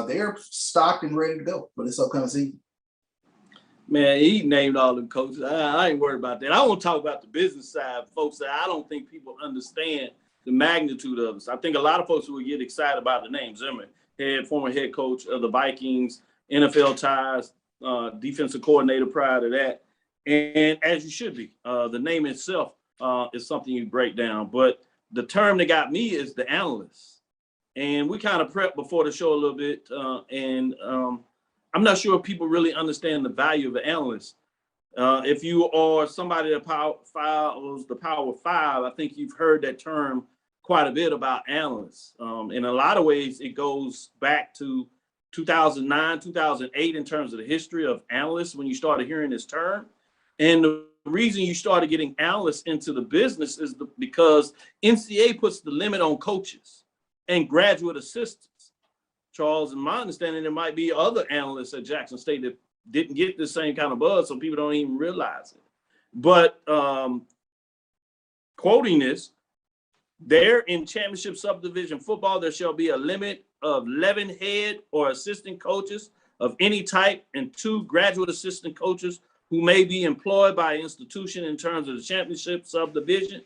they're stocked and ready to go for this upcoming season. Man, he named all them coaches. I ain't worried about that. I want to talk about the business side, folks. That I don't think people understand the magnitude of this. I think a lot of folks will get excited about the name Zimmer, former head coach of the Vikings, NFL ties, defensive coordinator prior to that. And as you should be, the name itself is something you break down. But the term that got me is the analyst. And we kind of prepped before the show a little bit. I'm not sure if people really understand the value of an analyst. If you are somebody that follows the Power Five, I think you've heard that term quite a bit about analysts. In a lot of ways, it goes back to 2009, 2008 in terms of the history of analysts when you started hearing this term. And the reason you started getting analysts into the business is because NCAA puts the limit on coaches and graduate assistants. Charles, in my understanding, there might be other analysts at Jackson State that didn't get the same kind of buzz, so people don't even realize it. But quoting this, there in championship subdivision football, there shall be a limit of 11 head or assistant coaches of any type and 2 graduate assistant coaches who may be employed by an institution in terms of the championship subdivision.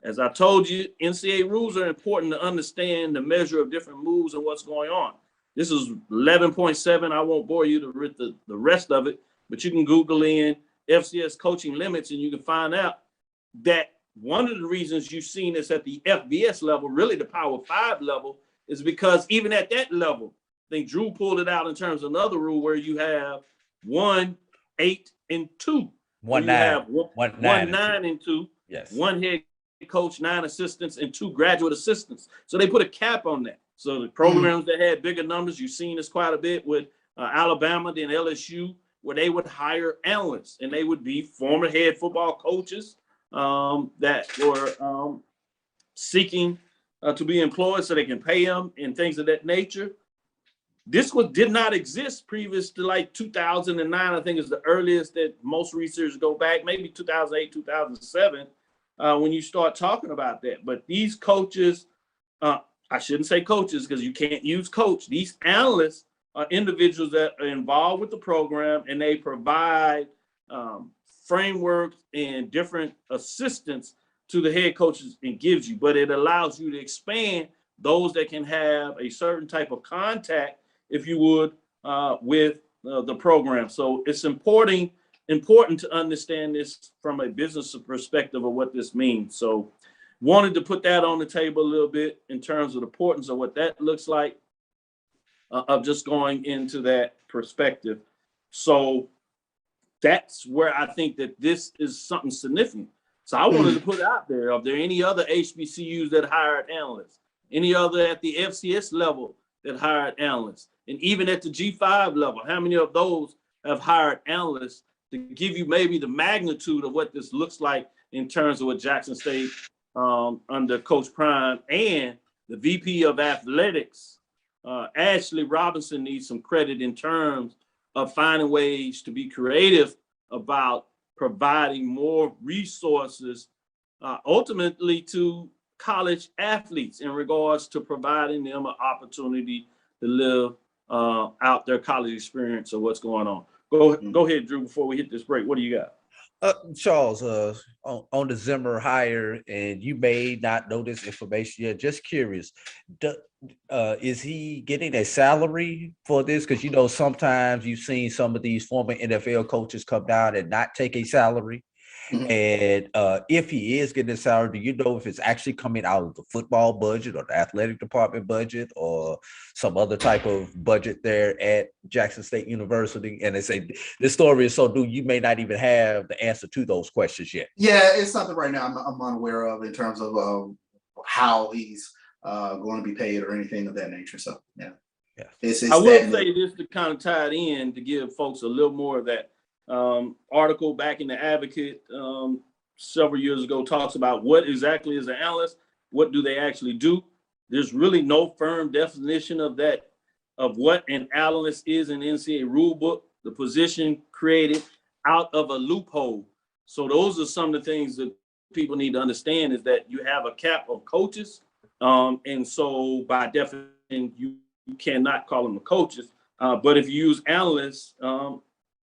As I told you, NCAA rules are important to understand the measure of different moves and what's going on. This is 11.7. I won't bore you to read the rest of it, but you can Google in FCS coaching limits and you can find out that one of the reasons you've seen this at the FBS level, really the Power 5 level, is because even at that level, I think Drew pulled it out in terms of another rule where you have 1, 8, and 2. 1, 9. 1, 9, and 2. Yes. 1 head coach, 9 assistants, and 2 graduate assistants. So they put a cap on that. So the programs that had bigger numbers, you've seen this quite a bit with Alabama, then LSU, where they would hire analysts, and they would be former head football coaches that were seeking to be employed so they can pay them and things of that nature. This did not exist previous to like 2009. I think is the earliest that most researchers go back, maybe 2008, 2007, when you start talking about that. But these coaches, I shouldn't say coaches because you can't use coach. These analysts are individuals that are involved with the program, and they provide frameworks and different assistance to the head coaches and gives you, but it allows you to expand those that can have a certain type of contact, if you would, with the program. So it's important to understand this from a business perspective of what this means. So wanted to put that on the table a little bit in terms of the importance of what that looks like, of just going into that perspective. So that's where I think that this is something significant. So I wanted to put it out there. Are there any other HBCUs that hired analysts? Any other at the FCS level that hired analysts? And even at the G5 level, how many of those have hired analysts to give you maybe the magnitude of what this looks like in terms of what Jackson State under Coach Prime and the VP of Athletics, Ashley Robinson, needs some credit in terms of finding ways to be creative about providing more resources ultimately to college athletes in regards to providing them an opportunity to live out their college experience of what's going on. Go ahead, Drew, before we hit this break. What do you got? Charles, on the Zimmer hire, and you may not know this information yet, just curious, is he getting a salary for this? Because, you know, sometimes you've seen some of these former NFL coaches come down and not take a salary. And if he is getting a salary, do you know if it's actually coming out of the football budget or the athletic department budget or some other type of budget there at Jackson State University? And they say this story is so new, you may not even have the answer to those questions yet. Yeah, it's something right now I'm unaware of in terms of how he's going to be paid or anything of that nature. So, yeah. It's I will say this to kind of tie it in to give folks a little more of that. Article back in the Advocate several years ago talks about what exactly is an analyst, what do they actually do. There's really no firm definition of that, of what an analyst is in the NCAA rule book. The position created out of a loophole. So those are some of the things that people need to understand, is that you have a cap of coaches, and so by definition you cannot call them the coaches, but if you use analysts,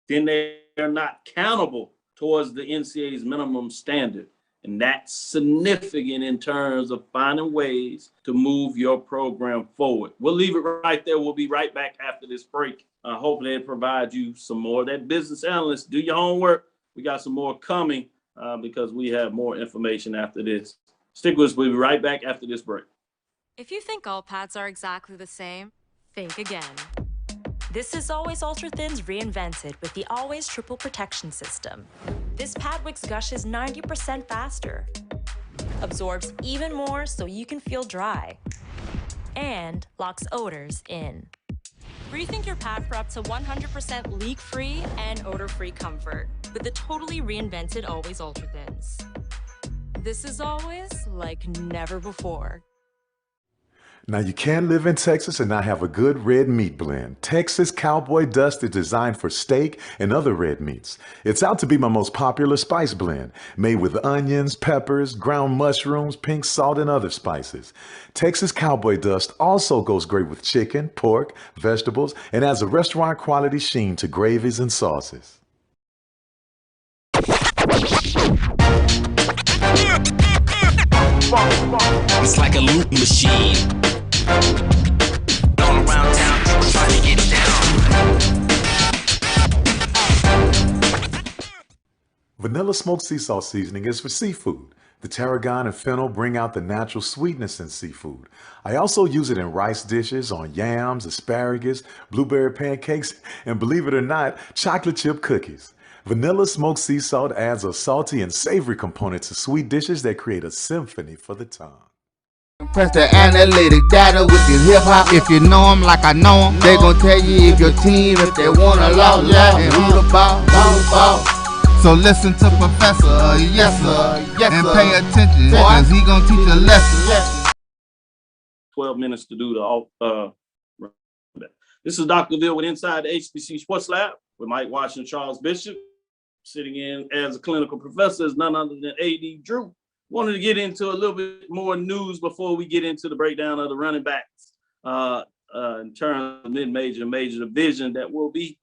then they're not countable towards the NCAA's minimum standard. And that's significant in terms of finding ways to move your program forward. We'll leave it right there. We'll be right back after this break. Hopefully it provides you some more of that business analyst. Do your homework. We got some more coming because we have more information after this. Stick with us. We'll be right back after this break. If you think all pads are exactly the same, think again. This is Always Ultra Thins reinvented with the Always Triple Protection System. This pad wicks gushes 90% faster, absorbs even more so you can feel dry, and locks odors in. Rethink your pad for up to 100% leak-free and odor-free comfort with the totally reinvented Always Ultra Thins. This is always like never before. Now, you can't live in Texas and not have a good red meat blend. Texas Cowboy Dust is designed for steak and other red meats. It's out to be my most popular spice blend, made with onions, peppers, ground mushrooms, pink salt, and other spices. Texas Cowboy Dust also goes great with chicken, pork, vegetables, and adds a restaurant quality sheen to gravies and sauces. It's like a loop machine. All around town, people trying to get down. Vanilla smoked sea salt seasoning is for seafood. The tarragon and fennel bring out the natural sweetness in seafood. I also use it in rice dishes, on yams, asparagus, blueberry pancakes, and believe it or not, chocolate chip cookies. Vanilla smoked sea salt adds a salty and savory component to sweet dishes that create a symphony for the tongue. Press the analytic data with your hip hop. If you know them like I know them, they gon' tell you if your team, if they wanna law, and who the ball. So listen to Professor, yes sir, and pay attention, cause he gon' teach a lesson. 12 minutes to do the This is Dr. Cavil with Inside the HBCU Sports Lab with Mike Washington, Charles Bishop. Sitting in as a clinical professor is none other than A.D. Drew. Wanted to get into a little bit more news before we get into the breakdown of the running backs in terms of mid-major and major division that will be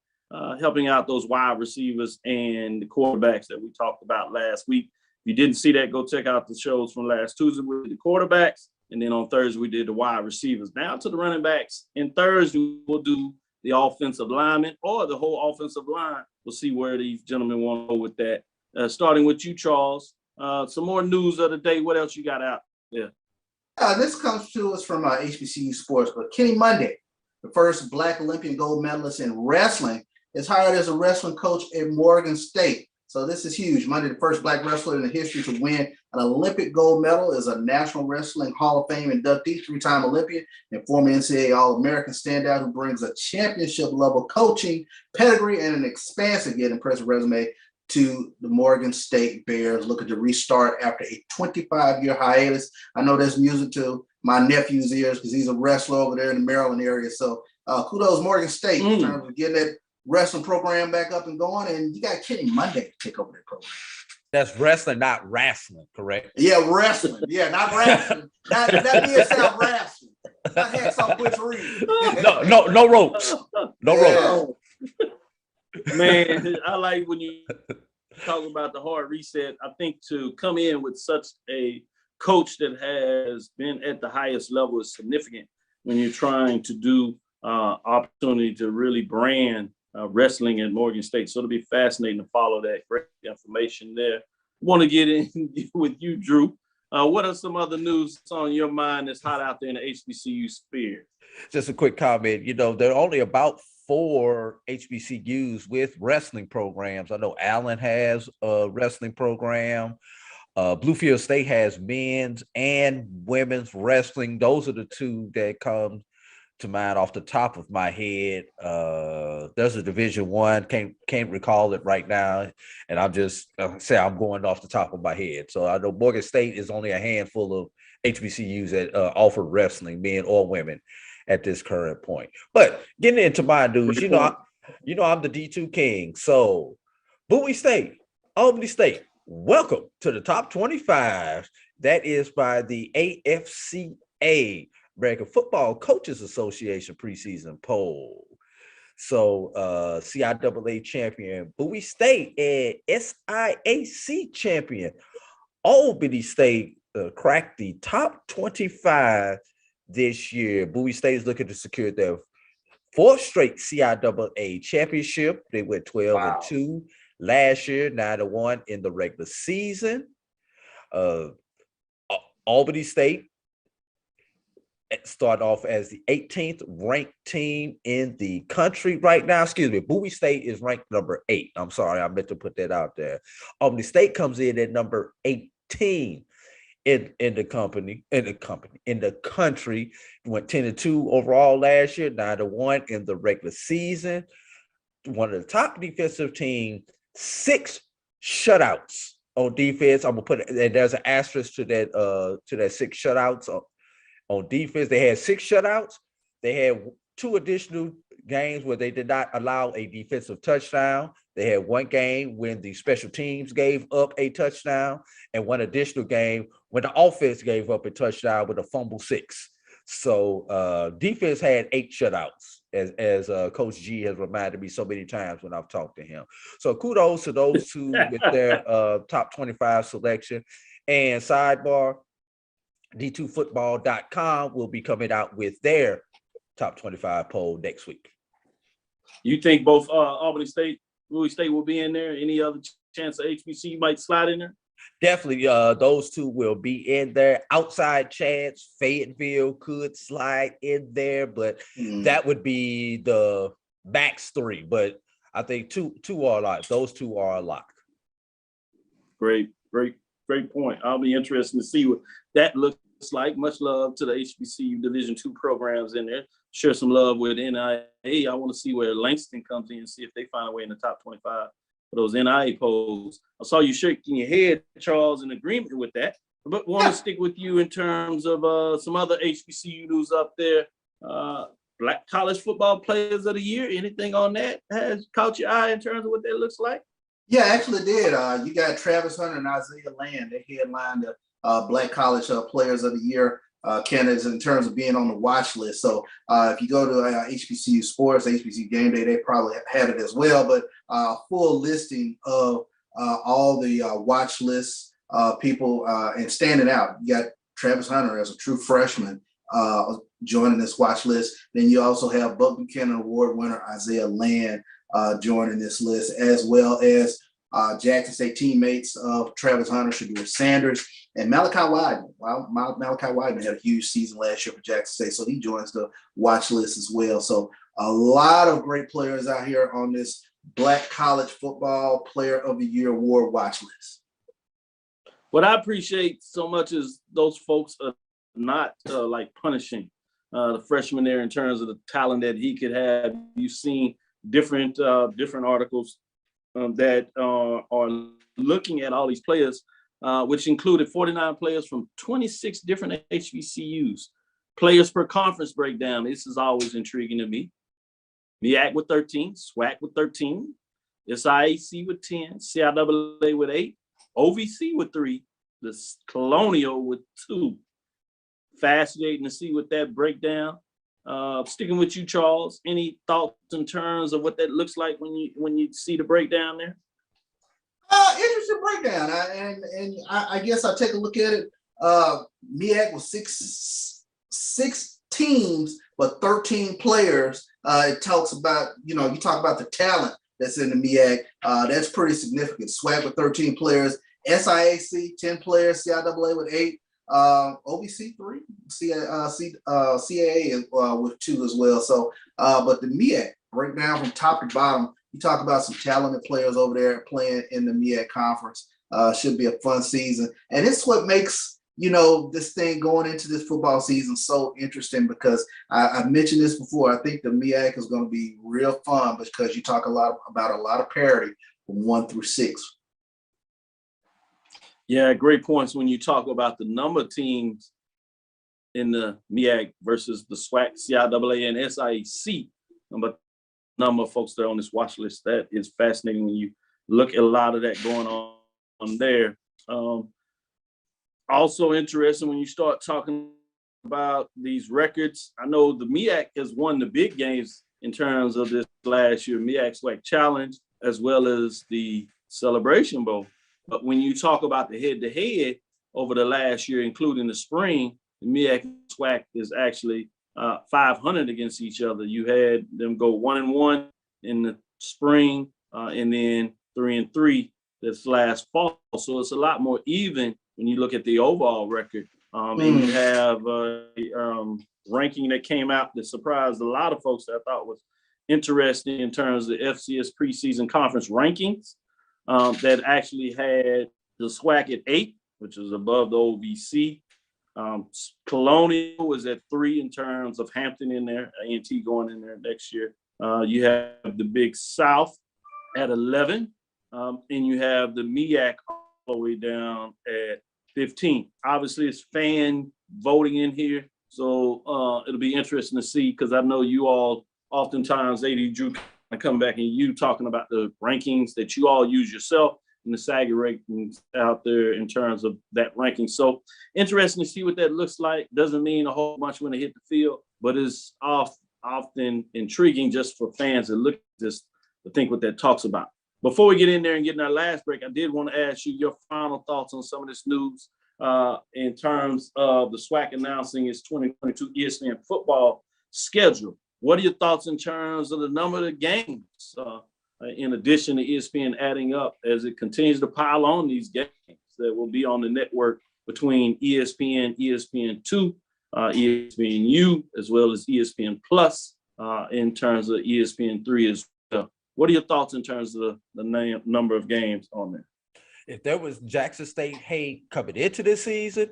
helping out those wide receivers and the quarterbacks that we talked about last week. If you didn't see that, go check out the shows from last Tuesday with the quarterbacks. And then on Thursday, we did the wide receivers. Now to the running backs. And Thursday, we'll do the offensive lineman or the whole offensive line. We'll see where these gentlemen want to go with that. Starting with you, Charles. Some more news of the day. What else you got out there? This comes to us from HBCU Sports, but Kenny Monday, the first Black Olympian gold medalist in wrestling, is hired as a wrestling coach at Morgan State. So this is huge. Monday, the first Black wrestler in the history to win an Olympic gold medal, is a National Wrestling Hall of Fame inductee, three-time Olympian, and former NCAA All-American standout who brings a championship-level coaching pedigree and an expansive yet impressive resume to the Morgan State Bears, looking to restart after a 25-year hiatus. I know there's music to my nephew's ears because he's a wrestler over there in the Maryland area. So kudos Morgan State in terms of getting that wrestling program back up and going. And you got Kenny Monday to take over that program. That's wrestling, not wrestling, correct? Yeah, wrestling. Yeah, not wrestling. that did sound wrestling. I had some butchery. No ropes. No ropes. Man, I like when you talk about the hard reset. I think to come in with such a coach that has been at the highest level is significant when you're trying to do opportunity to really brand wrestling at Morgan State. So it'll be fascinating to follow that. Great information there. Want to get in with you, Drew. What are some other news on your mind that's hot out there in the HBCU sphere? Just a quick comment. You know, there are only about 4 HBCUs with wrestling programs. I know Allen has a wrestling program. Bluefield State has men's and women's wrestling. Those are the 2 that come to mind off the top of my head. There's a Division I, can't recall it right now, and I'm just say I'm going off the top of my head. So I know Morgan State is only a handful of HBCUs that offer wrestling, men or women, at this current point. But getting into my news, you know I'm the D2 king. So Bowie State, Albany State, welcome to the top 25. That is by the AFCA, American Football Coaches Association preseason poll. So CIAA champion Bowie State and SIAC champion Albany State cracked the top 25 this year. Bowie State is looking to secure their 4th straight CIAA championship. They went 12-2 last year, 9-1 in the regular season. Albany State start off as the 18th ranked team in the country right now. Excuse me, Bowie State is ranked number 8. I'm sorry, I meant to put that out there. Albany State comes in at number 18 in the country. Went 10-2 overall last year, 9-1 in the regular season. One of the top defensive team, 6 shutouts on defense. I'm gonna put it, and there's an asterisk to that 6 shutouts on defense. They had 6 shutouts. They had 2 additional games where they did not allow a defensive touchdown. They had 1 game when the special teams gave up a touchdown, and 1 additional game when the offense gave up a touchdown with a fumble 6. So defense had 8 shutouts, as Coach G has reminded me so many times when I've talked to him. So kudos to those 2 with their top 25 selection. And sidebar, D2football.com will be coming out with their top 25 poll next week. You think both Albany State, Louis State will be in there? Any other chance of HBCU might slide in there? Definitely, those 2 will be in there. Outside chance, Fayetteville could slide in there, but that would be the max 3. But I think two are locked. Those 2 are locked. Great point. I'll be interested to see what that looks like. Much love to the HBCU Division II programs in there. Share some love with NIA. I want to see where Langston comes in and see if they find a way in the top 25 for those NIA polls. I saw you shaking your head, Charles, in agreement with that, but want to stick with you in terms of some other HBCU news up there. Black college football players of the year. Anything on that has caught your eye in terms of what that looks like? Yeah, actually did. You got Travis Hunter and Isaiah Land. They headlined the Black College Players of the Year candidates in terms of being on the watch list. So if you go to HBCU Sports, HBCU Game Day, they probably had it as well. But full listing of all the watch list people and standing out. You got Travis Hunter as a true freshman joining this watch list. Then you also have Buck Buchanan Award winner Isaiah Land joining this list, as well as Jackson State teammates of Travis Hunter, Shadur Sanders, and Malachi Wideman. Well, Malachi Wideman had a huge season last year for Jackson State, so he joins the watch list as well. So a lot of great players out here on this Black College Football Player of the Year Award watch list. What I appreciate so much is those folks are not like punishing the freshman there in terms of the talent that he could have. You've seen different articles that are looking at all these players, which included 49 players from 26 different HBCUs. Players per conference breakdown. This is always intriguing to me. MEAC with 13, SWAC with 13, SIAC with 10, CIAA with 8, OVC with 3, the Colonial with 2. Fascinating to see what that breakdown. Sticking with you, Charles. Any thoughts in terms of what that looks like when you see the breakdown there? Interesting breakdown. I guess I'll take a look at it. MEAC was six teams, but 13 players. It talks about, you talk about the talent that's in the MEAC. That's pretty significant. SWAC with 13 players, SIAC 10 players, CIAA with 8. OVC 3, CAA with 2 as well. So, but the MEAC breakdown from top to bottom, you talk about some talented players over there playing in the MEAC conference. Should be a fun season, and it's what makes this thing going into this football season so interesting, because I've mentioned this before. I think the MEAC is going to be real fun because you talk about a lot of parity from 1 through 6. Yeah, great points when you talk about the number of teams in the MEAC versus the SWAC, CIAA, and SIAC. But number of folks that are on this watch list, that is fascinating when you look at a lot of that going on there. Also interesting when you start talking about these records. I know the MEAC has won the big games in terms of this last year, MEAC SWAC Challenge, as well as the Celebration Bowl. But when you talk about the head-to-head over the last year, including the spring, the MEAC SWAC is actually 500 against each other. You had them go 1-1 in the spring, and then 3-3 this last fall. So it's a lot more even when you look at the overall record. And you have a ranking that came out that surprised a lot of folks that I thought was interesting in terms of the FCS preseason conference rankings. That actually had the SWAC at 8, which is above the OVC. Colonial was at 3 in terms of Hampton in there, A&T going in there next year. You have the Big South at 11, and you have the MEAC all the way down at 15. Obviously, it's fan voting in here, so it'll be interesting to see, because I know you all oftentimes, AD Drew, come back and you talking about the rankings that you all use yourself and the SAGI rankings out there in terms of that ranking. So interesting to see what that looks like. Doesn't mean a whole bunch when they hit the field, but it's often intriguing just for fans to look at this, to think what that talks about. Before we get in there and get in our last break, I did want to ask you your final thoughts on some of this news in terms of the SWAC announcing its 2022 ESPN football schedule. What are your thoughts in terms of the number of the games, in addition to ESPN adding up as it continues to pile on these games that will be on the network between ESPN, ESPN2, ESPNU, as well as ESPN Plus, in terms of ESPN3 as well? What are your thoughts in terms of the number of games on there? If there was Jackson State hate coming into this season,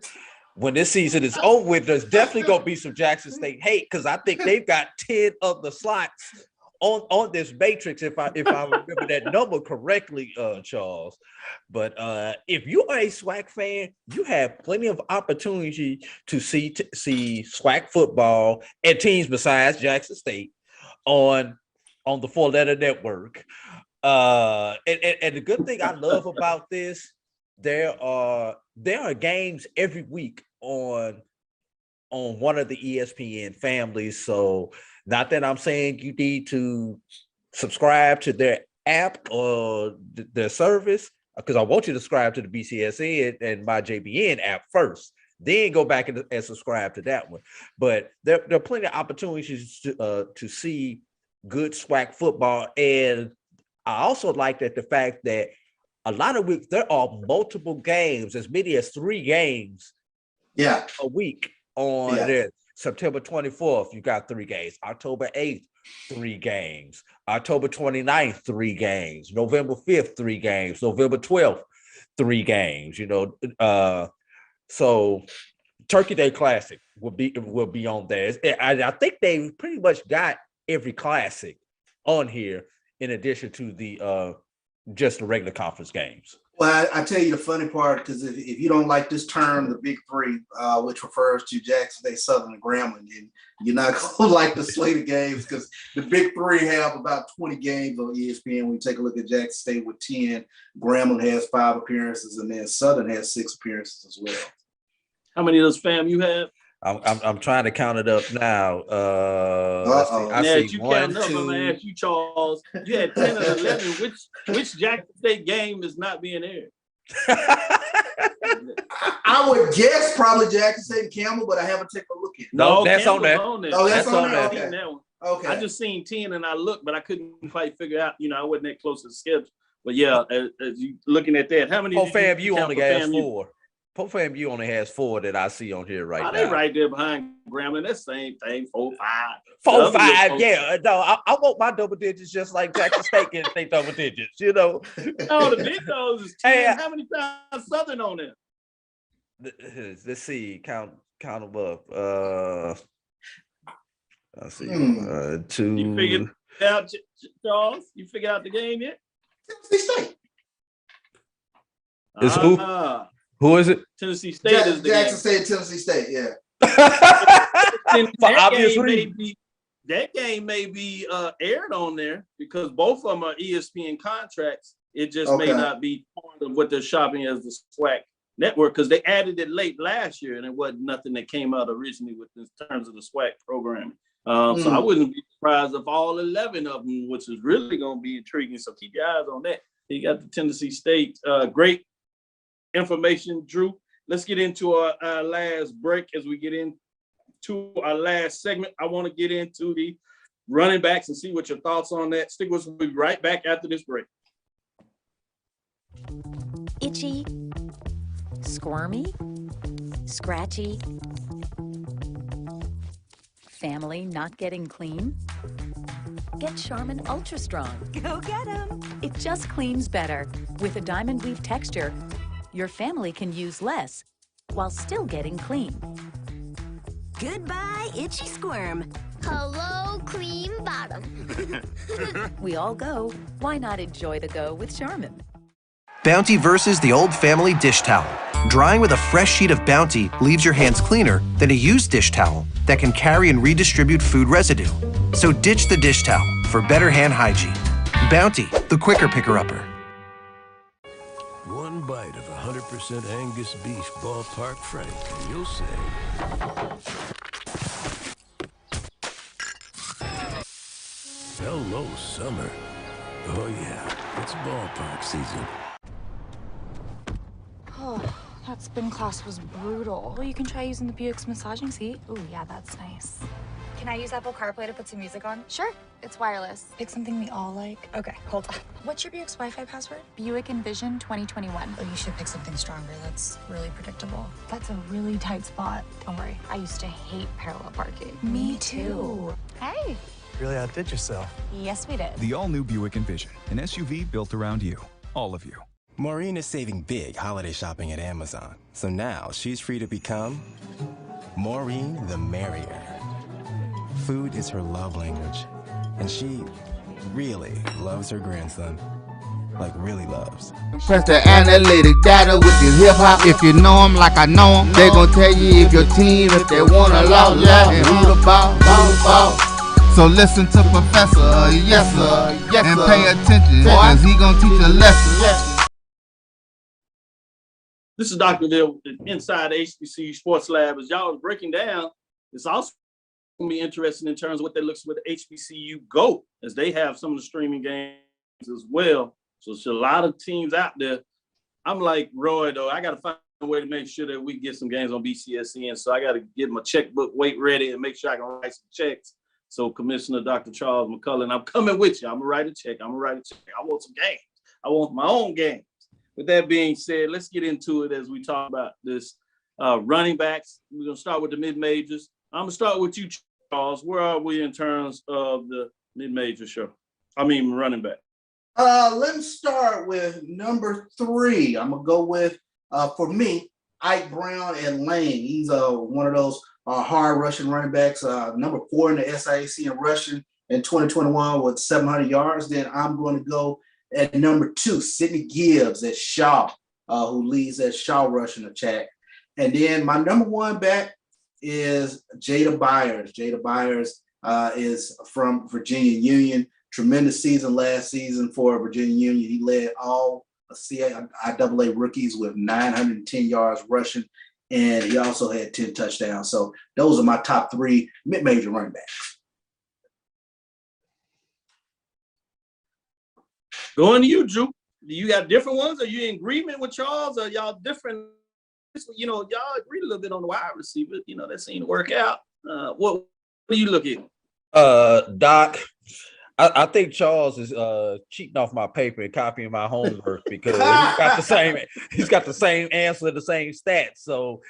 when this season is over with, there's definitely going to be some Jackson State hate, because I think they've got 10 of the slots on this matrix, if I remember that number correctly, Charles. But if you are a SWAC fan, you have plenty of opportunity to see SWAC football and teams besides Jackson State on the 4-letter network. And the good thing I love about this, there are games every week on one of the ESPN families. So not that I'm saying you need to subscribe to their app or their service, because I want you to subscribe to the BCSN and my JBN app first, then go back and subscribe to that one. But there are plenty of opportunities to see good SWAC football. And I also like that the fact that a lot of weeks there are multiple games, as many as 3 games a week on there. September 24th, you got 3 games. October 8th, 3 games. October 29th, 3 games. November 5th, 3 games. November 12th, 3 games. So Turkey Day Classic will be on there. I think they pretty much got every classic on here, in addition to the just the regular conference games. Well, I tell you the funny part, because if you don't like this term, the Big Three, which refers to Jackson State, Southern, and Grambling, then you're not going to like the slate of games, because the Big Three have about 20 games on ESPN. When you take a look at Jackson State with 10, Grambling has 5 appearances, and then Southern has 6 appearances as well. How many of those fam you have? I'm trying to count it up now. I see you 1, 2. I'm gonna ask you, Charles. You had 10 or 11. Which Jackson State game is not being aired? I would guess probably Jackson State and Campbell, but I haven't taken a look at it. No, that's on there. Oh, that's on there. Okay. Okay. I just seen 10 and I looked, but I couldn't quite figure out. I wasn't that close to the schedule. But yeah, as you looking at that, how many? FAMU only has 4. FAMU only has 4 that I see on here right now. They right there behind Grambling. That's the same thing. 4, 5. 4, 5. Yeah. No, I want my double digits just like Jackson State can say double digits. Oh, the big dogs is 10. Hey, how many times Southern on there? Let's see. Count them up. Let's see. 2. You figured out, Charles? You figured out the game yet? Tennessee State. Is who? Who is it? Tennessee State is the Jackson game. State, Tennessee State, yeah. For obvious reasons. That game may be aired on there, because both of them are ESPN contracts. It just may not be part of what they're shopping as the SWAC network, because they added it late last year, and it wasn't nothing that came out originally with in terms of the SWAC programming. So I wouldn't be surprised if all 11 of them, which is really going to be intriguing. So keep your eyes on that. You got the Tennessee State. Great information, Drew. Let's get into our last break. As we get into our last segment, I want to get into the running backs and see what your thoughts on that. Stick with us. We'll be right back after this break. Itchy, squirmy, scratchy, family not getting clean? Get Charmin Ultra Strong. Go get 'em. It just cleans better. With a diamond weave texture, your family can use less while still getting clean. Goodbye, itchy squirm. Hello, cream bottom. We all go. Why not enjoy the go with Charmin? Bounty versus the old family dish towel. Drying with a fresh sheet of Bounty leaves your hands cleaner than a used dish towel that can carry and redistribute food residue. So ditch the dish towel for better hand hygiene. Bounty, the quicker picker-upper. One bite of 100% Angus beef ballpark Frank, and you'll say, hello, summer. Oh yeah, it's ballpark season. Oh, that spin class was brutal. Well, you can try using the Buick's massaging seat. Oh, yeah, that's nice. Can I use Apple CarPlay to put some music on? Sure, it's wireless. Pick something we all like. Okay, hold on. What's your Buick's Wi-Fi password? Buick Envision 2021. Oh, you should pick something stronger. That's really predictable. That's a really tight spot. Don't worry, I used to hate parallel parking. Me too. Hey. Really outdid yourself. Yes, we did. The all-new Buick Envision, an SUV built around you, all of you. Maureen is saving big holiday shopping at Amazon. So now she's free to become Maureen the Merrier. Food is her love language. And she really loves her grandson. Like really loves. Press the analytic data with your hip hop. If you know them like I know them, they gon' tell you if your team, if they wanna loud, and who the ball. So listen to Professor, yes sir, and pay attention, cause he gon' teach a lesson. This is Dr. Cavil inside HBCU Sports Lab. As y'all are breaking down, it's also going to be interesting in terms of what that looks with HBCU Go, as they have some of the streaming games as well. So there's a lot of teams out there. I'm like Roy, though. I got to find a way to make sure that we get some games on BCSN. So I got to get my checkbook weight ready and make sure I can write some checks. So Commissioner Dr. Charles McCullen, I'm coming with you. I'm going to write a check. I want some games. I want my own games. With that being said, let's get into it as we talk about this running backs. We're going to start with the mid-majors. I'm going to start with you, Charles. Where are we in terms of the mid-major running back? Let's start with number 3. I'm going to go with, for me, Ike Brown and Lane. He's one of those hard rushing running backs, number 4 in the SIAC in rushing in 2021 with 700 yards. Then I'm going to go at number 2, Sidney Gibbs at Shaw, who leads that Shaw rushing attack. And then my number 1 back is Jada Byers. Jada Byers is from Virginia Union. Tremendous season last season for Virginia Union. He led all CIAA rookies with 910 yards rushing, and he also had 10 touchdowns. So those are my top 3 mid-major running backs. Going to you, Drew. Do you got different ones? Are you in agreement with Charles? Are y'all different? Y'all agreed a little bit on the wide receiver. That seemed to work out. What do you look at? Doc, I think Charles is cheating off my paper and copying my homework because he's got the same answer, the same stats. So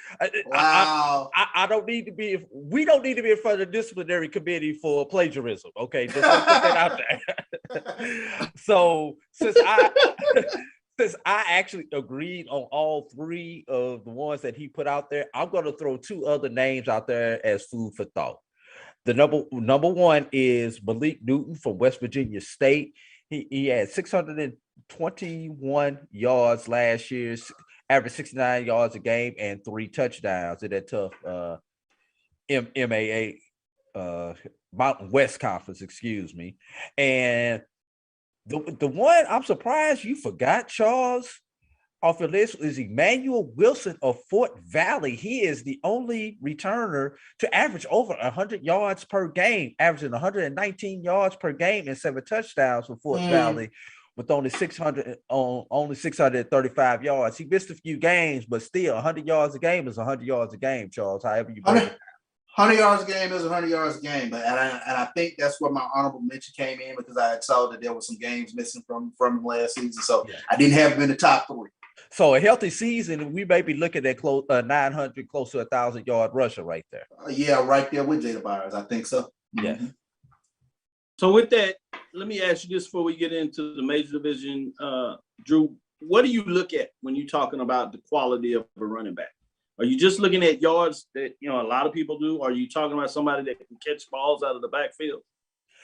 wow. I don't need to be. We don't need to be in front of the disciplinary committee for plagiarism. Okay, just put that out there. So since I actually agreed on all 3 of the ones that he put out there, I'm going to throw 2 other names out there as food for thought. The number 1 is Malik Newton from West Virginia State. He had 621 yards last year, averaged 69 yards a game and 3 touchdowns in that tough MAA Mountain West Conference, excuse me. And the one I'm surprised you forgot, Charles, off your list is Emmanuel Wilson of Fort Valley. He is the only returner to average over 100 yards per game, averaging 119 yards per game and 7 touchdowns for Fort Valley with only 635 yards. He missed a few games, but still 100 yards a game is 100 yards a game, Charles, however you break it. 100 yards a game is 100 yards a game, but I think that's where my honorable mention came in because I saw that there were some games missing from last season, so I didn't have him in the top 3. So a healthy season, we may be looking at 900, close to 1,000-yard rusher right there. Yeah, right there with Jada Byers. I think so. Yeah. Mm-hmm. So with that, let me ask you this before we get into the major division. Drew, what do you look at when you're talking about the quality of a running back? Are you just looking at yards that, you know, a lot of people do? Or are you talking about somebody that can catch balls out of the backfield?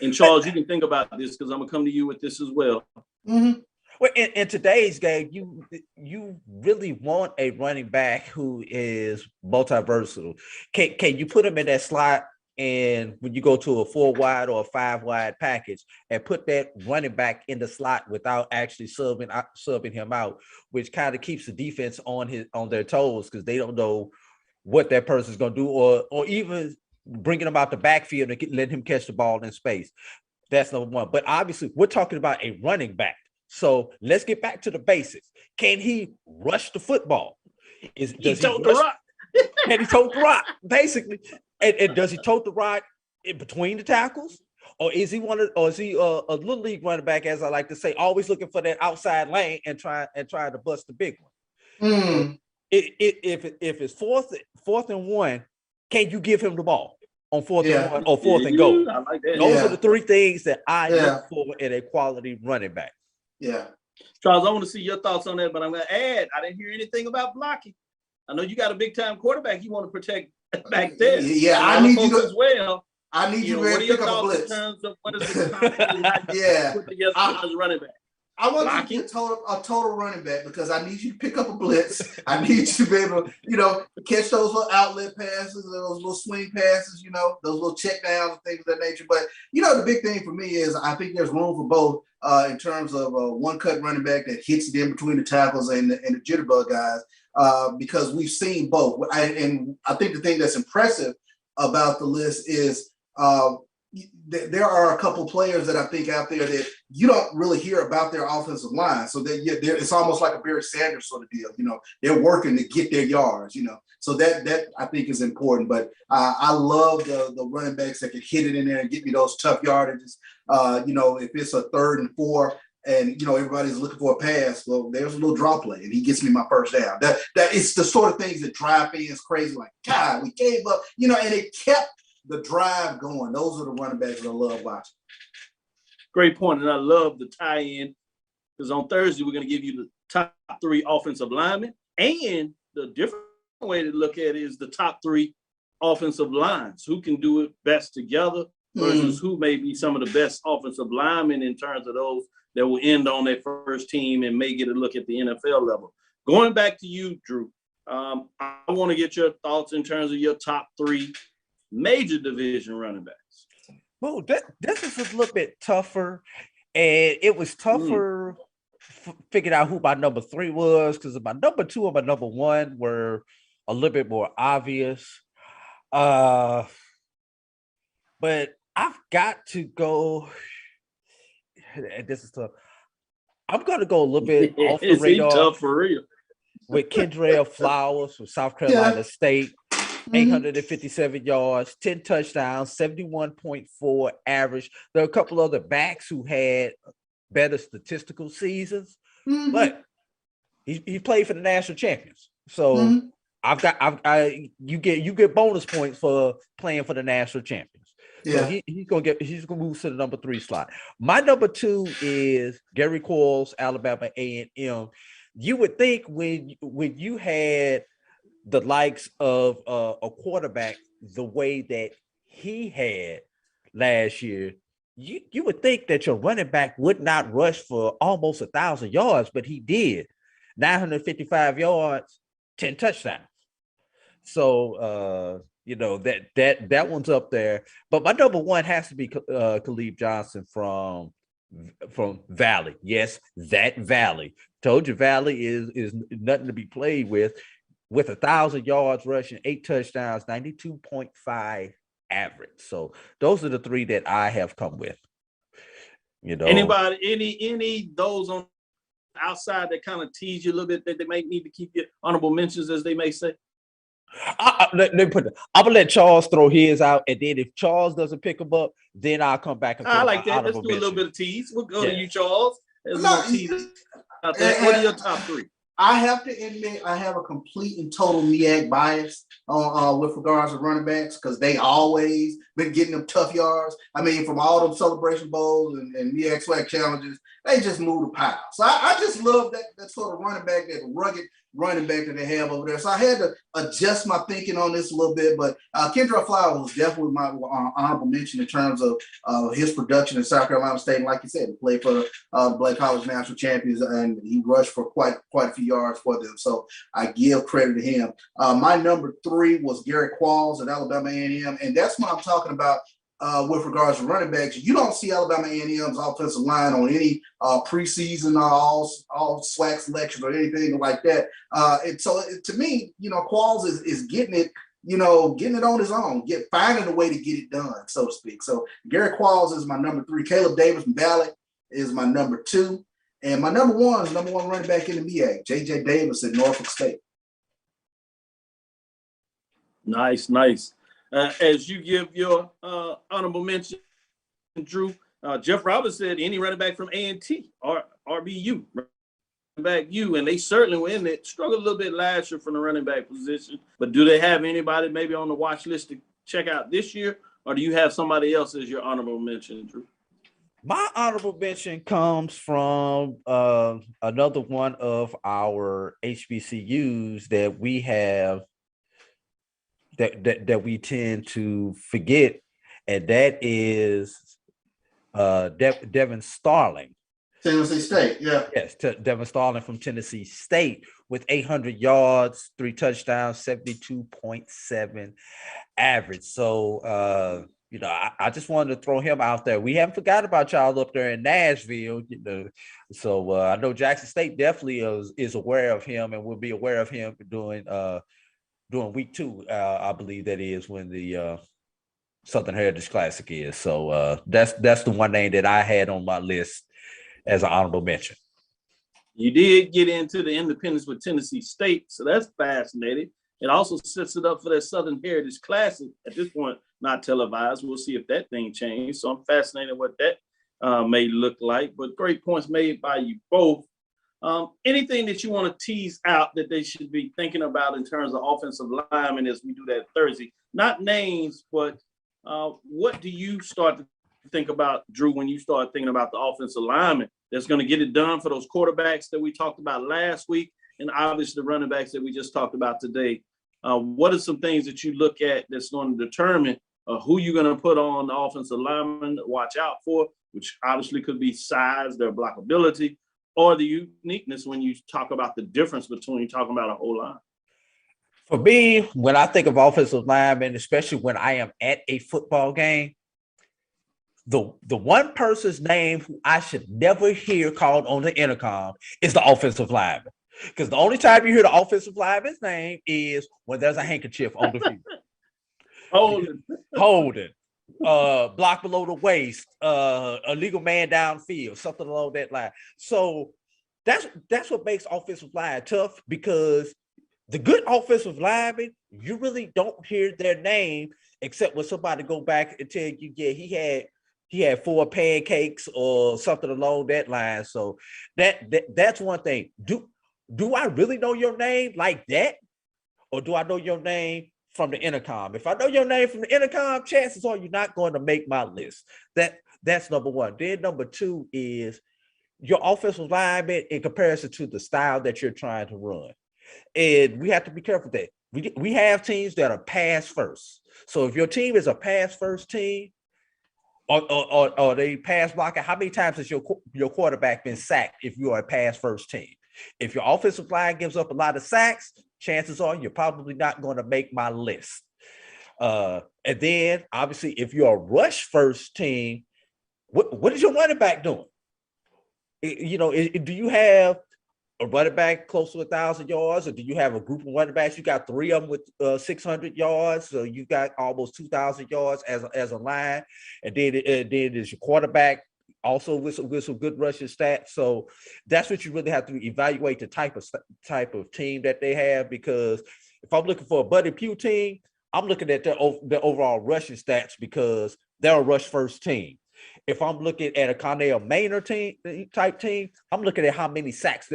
And Charles, you can think about this because I'm gonna come to you with this as well. Mm-hmm. Well, in today's game, you really want a running back who is multi-versatile. Can you put him in that slot, and when you go to a 4-wide or a 5-wide package, and put that running back in the slot without actually subbing him out, which kind of keeps the defense on their toes because they don't know what that person's gonna do, or even bringing him out the backfield and letting him catch the ball in space. That's number one. But obviously, we're talking about a running back. So let's get back to the basics. Can he rush the football? Can he tote the rock? Basically. And does he tote the rock in between the tackles? Or is he a little league running back, as I like to say, always looking for that outside lane and trying to bust the big one? If it's fourth and one, can you give him the ball on fourth and one or fourth and goal? I like that. Those are the three things that I look for in a quality running back. Yeah. Charles, I want to see your thoughts on that, but I'm going to add, I didn't hear anything about blocking. I know you got a big-time quarterback you want to protect back there. Yeah, I need you to as well. I need you to pick up a blitz. In terms of what is the put together as a running back? I want you to be a total running back because I need you to pick up a blitz. I need you to be able to, catch those little outlet passes, those little swing passes, those little check downs and things of that nature. But, the big thing for me is I think there's room for both in terms of a one-cut running back that hits it in between the tackles and the jitterbug guys because we've seen both. And I think the thing that's impressive about the list is there are a couple players that I think out there that you don't really hear about their offensive line. So it's almost like a Barry Sanders sort of deal. They're working to get their yards, So that I think is important. But I love the running backs that can hit it in there and get me those tough yardages. If it's a 3rd and 4 and, everybody's looking for a pass, well, there's a little draw play and he gets me my first down. That it's the sort of things that drive fans crazy. Like, God, we gave up, and it kept the drive going. Those are the running backs that I love watching. Great point, and I love the tie-in because on Thursday we're going to give you the top 3 offensive linemen, and the different way to look at it is the top 3 offensive lines. Who can do it best together versus who may be some of the best offensive linemen in terms of those that will end on their first team and may get a look at the NFL level. Going back to you, Drew, I want to get your thoughts in terms of your top 3 major division running backs. Well, this is a little bit tougher, and it was tougher figuring out who my number 3 was because my number 2 and my number 1 were a little bit more obvious. But I've got to go. This is tough. I'm going to go a little bit off the radar. Tough for real. With Kendrell Flowers from South Carolina State. 857 yards, 10 touchdowns, 71.4 average. There are a couple other backs who had better statistical seasons, but he played for the national champions. So you get bonus points for playing for the national champions. Yeah. So he's gonna move to the number 3 slot. My number 2 is Gary Coyle's Alabama A&M. You would think when you had the likes of a quarterback the way that he had last year, you would think that your running back would not rush for almost 1,000 yards, but he did. 955 yards, 10 touchdowns. So that one's up there. But my number 1 has to be Khalid Johnson from Valley. Yes, that Valley. Told you Valley is nothing to be played with 1,000 yards rushing, 8 touchdowns, 92.5 average. So those are the 3 that I have come with. Anybody, any those on outside that kind of tease you a little bit that they might need to keep your honorable mentions, as they may say? Let me put it. I'm gonna let Charles throw his out, and then if Charles doesn't pick them up, then I'll come back and I like that. Let's do a little bit of tease. We'll go to you, Charles. What are your top 3? I have to admit, I have a complete and total MEAC bias on with regards to running backs because they always been getting them tough yards. I mean, from all them celebration bowls and MEAC swag challenges, they just move the pile. So I just love that sort of running back, that rugged running back that they have over there. So I had to adjust my thinking on this a little bit, but Kendra Flowers was definitely my honorable mention in terms of his production in South Carolina State. And like you said, he played for the Black College National Champions, and he rushed for quite a few yards for them. So I give credit to him. My number 3 was Garrett Qualls at Alabama A&M, and that's what I'm talking about. With regards to running backs, you don't see Alabama A&M's offensive line on any preseason all SWAC selection or anything like that. And so to me, Qualls is getting it, getting it on his own, finding a way to get it done, so to speak. So Garrett Qualls is my number 3. Caleb Davis from Valley is my number 2. And my number 1 is number 1 running back in the MEAC, J.J. Davis at Norfolk State. Nice. As you give your honorable mention, Drew, Jeff Roberts said any running back from A&T or RBU, running back U, and they certainly were in it. Struggled a little bit last year from the running back position, but do they have anybody maybe on the watch list to check out this year, or do you have somebody else as your honorable mention, Drew? My honorable mention comes from another one of our HBCUs that we have that we tend to forget, and that is Devin Starling. Tennessee State, yeah. Yes, Devin Starling from Tennessee State with 800 yards, 3 touchdowns, 72.7 average. So, I just wanted to throw him out there. We haven't forgot about y'all up there in Nashville, So I know Jackson State definitely is aware of him and will be aware of him during week 2. I believe that is when the Southern Heritage Classic is. So that's the one name that I had on my list as an honorable mention. You did get into the independence with Tennessee State, so that's fascinating. It also sets it up for that Southern Heritage Classic. At this point, not televised. We'll see if that thing changed. So I'm fascinated what that may look like. But great points made by you both. Anything that you want to tease out that they should be thinking about in terms of offensive linemen as we do that Thursday? Not names, but what do you start to think about, Drew, when you start thinking about the offensive lineman that's going to get it done for those quarterbacks that we talked about last week, and obviously the running backs that we just talked about today? What are some things that you look at that's going to determine who you're going to put on the offensive lineman to watch out for, which obviously could be size, their blockability, or the uniqueness when you talk about the difference between talking about a whole line? For me, when I think of offensive linemen, especially when I am at a football game, the one person's name who I should never hear called on the intercom is the offensive lineman. Because the only time you hear the offensive lineman's name is when there's a handkerchief on the field. Holding. Block below the waist, illegal man downfield, something along that line. So that's what makes offensive line tough, because the good offensive linemen, you really don't hear their name except when somebody go back and tell you, yeah, he had 4 pancakes or something along that line. So that's one thing. Do I really know your name like that? Or do I know your name from the intercom? If I know your name from the intercom, chances are you're not going to make my list. That's number 1. Then number 2 is your offensive lineman in comparison to the style that you're trying to run. And we have to be careful that we have teams that are pass first. So if your team is a pass first team, or they pass blocking, how many times has your quarterback been sacked if you are a pass first team? If your offensive line gives up a lot of sacks, chances are you're probably not going to make my list. And then, obviously, if you're a rush first team, what is your running back doing? Do you have a running back close to 1,000 yards, or do you have a group of running backs? You got 3 of them with 600 yards, so you got almost 2,000 yards as a line, and then is your quarterback also with some good rushing stats. So that's what you really have to evaluate, the type of team that they have. Because if I'm looking for a Buddy Pugh team, I'm looking at their overall rushing stats, because they're a rush first team. If I'm looking at a Connell Maynard type team, I'm looking at how many sacks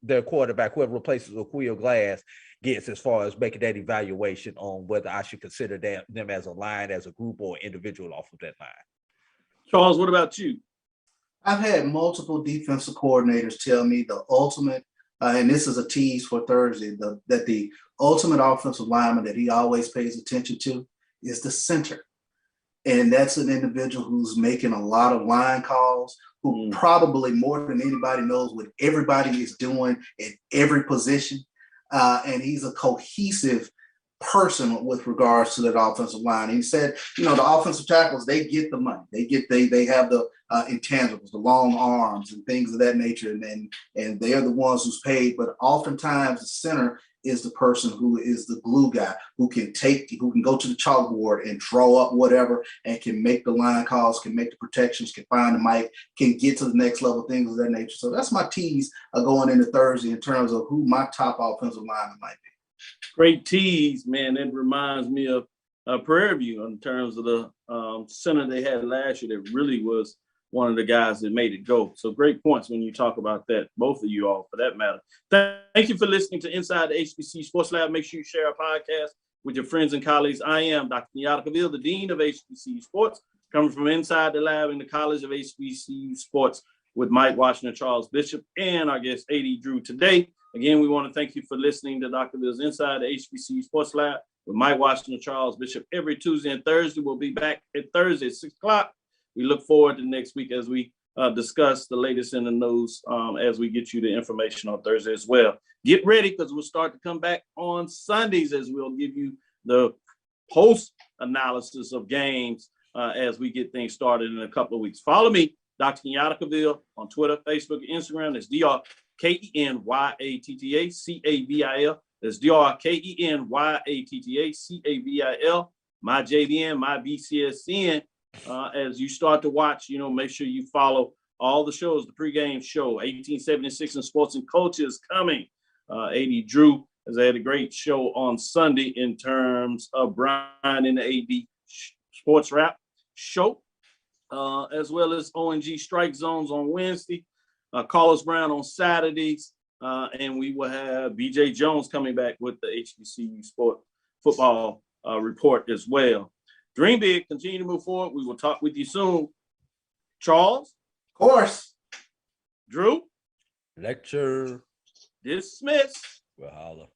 their quarterback, whoever replaces Aquil Glass, gets as far as making that evaluation on whether I should consider them as a line, as a group, or individual off of that line. Charles, what about you? I've had multiple defensive coordinators tell me the ultimate, and this is a tease for Thursday, that the ultimate offensive lineman that he always pays attention to is the center. And that's an individual who's making a lot of line calls, who probably more than anybody knows what everybody is doing at every position. And he's a cohesive person with regards to that offensive line. He said, you know, the offensive tackles, they get the money. They have the intangibles, the long arms and things of that nature. And they are the ones who's paid. But oftentimes the center is the person who is the glue guy, who can go to the chalkboard and draw up whatever and can make the line calls, can make the protections, can find the mic, can get to the next level, things of that nature. So that's my tease going into Thursday in terms of who my top offensive lineman might be. Great tease, man. It reminds me of Prairie View in terms of the center they had last year that really was one of the guys that made it go. So great points when you talk about that, both of you all for that matter. Thank you for listening to Inside the HBCU Sports Lab. Make sure you share our podcast with your friends and colleagues. I am Dr. Kenyatta, Cavil, the Dean of HBCU Sports, coming from inside the lab in the College of HBCU Sports with Mike Washington, Charles Bishop, and our guest, A.D. Drew today. Again, we want to thank you for listening to Dr. Bill's Inside the HBCU Sports Lab with Mike Washington, Charles Bishop every Tuesday and Thursday. We'll be back at Thursday at 6 o'clock. We look forward to next week as we discuss the latest in the news as we get you the information on Thursday as well. Get ready because we'll start to come back on Sundays as we'll give you the post analysis of games as we get things started in a couple of weeks. Follow me, Dr. Kenyatta Cavil, on Twitter, Facebook, and Instagram. That's DrKenyatta-Cavil. That's DrKenyatta-Cavil. My JVN, my BCSN. As you start to watch, make sure you follow all the shows. The pregame show, 1876 in Sports and Culture is coming. A.D. Drew has had a great show on Sunday in terms of Brian and the A.D. Sports Rap show, as well as ONG Strike Zones on Wednesday, Carlos Brown on Saturdays, and we will have B.J. Jones coming back with the HBCU Sport Football report as well. Dream big, continue to move forward. We will talk with you soon. Charles? Of course. Drew? Lecture. Dismiss. We'll holler.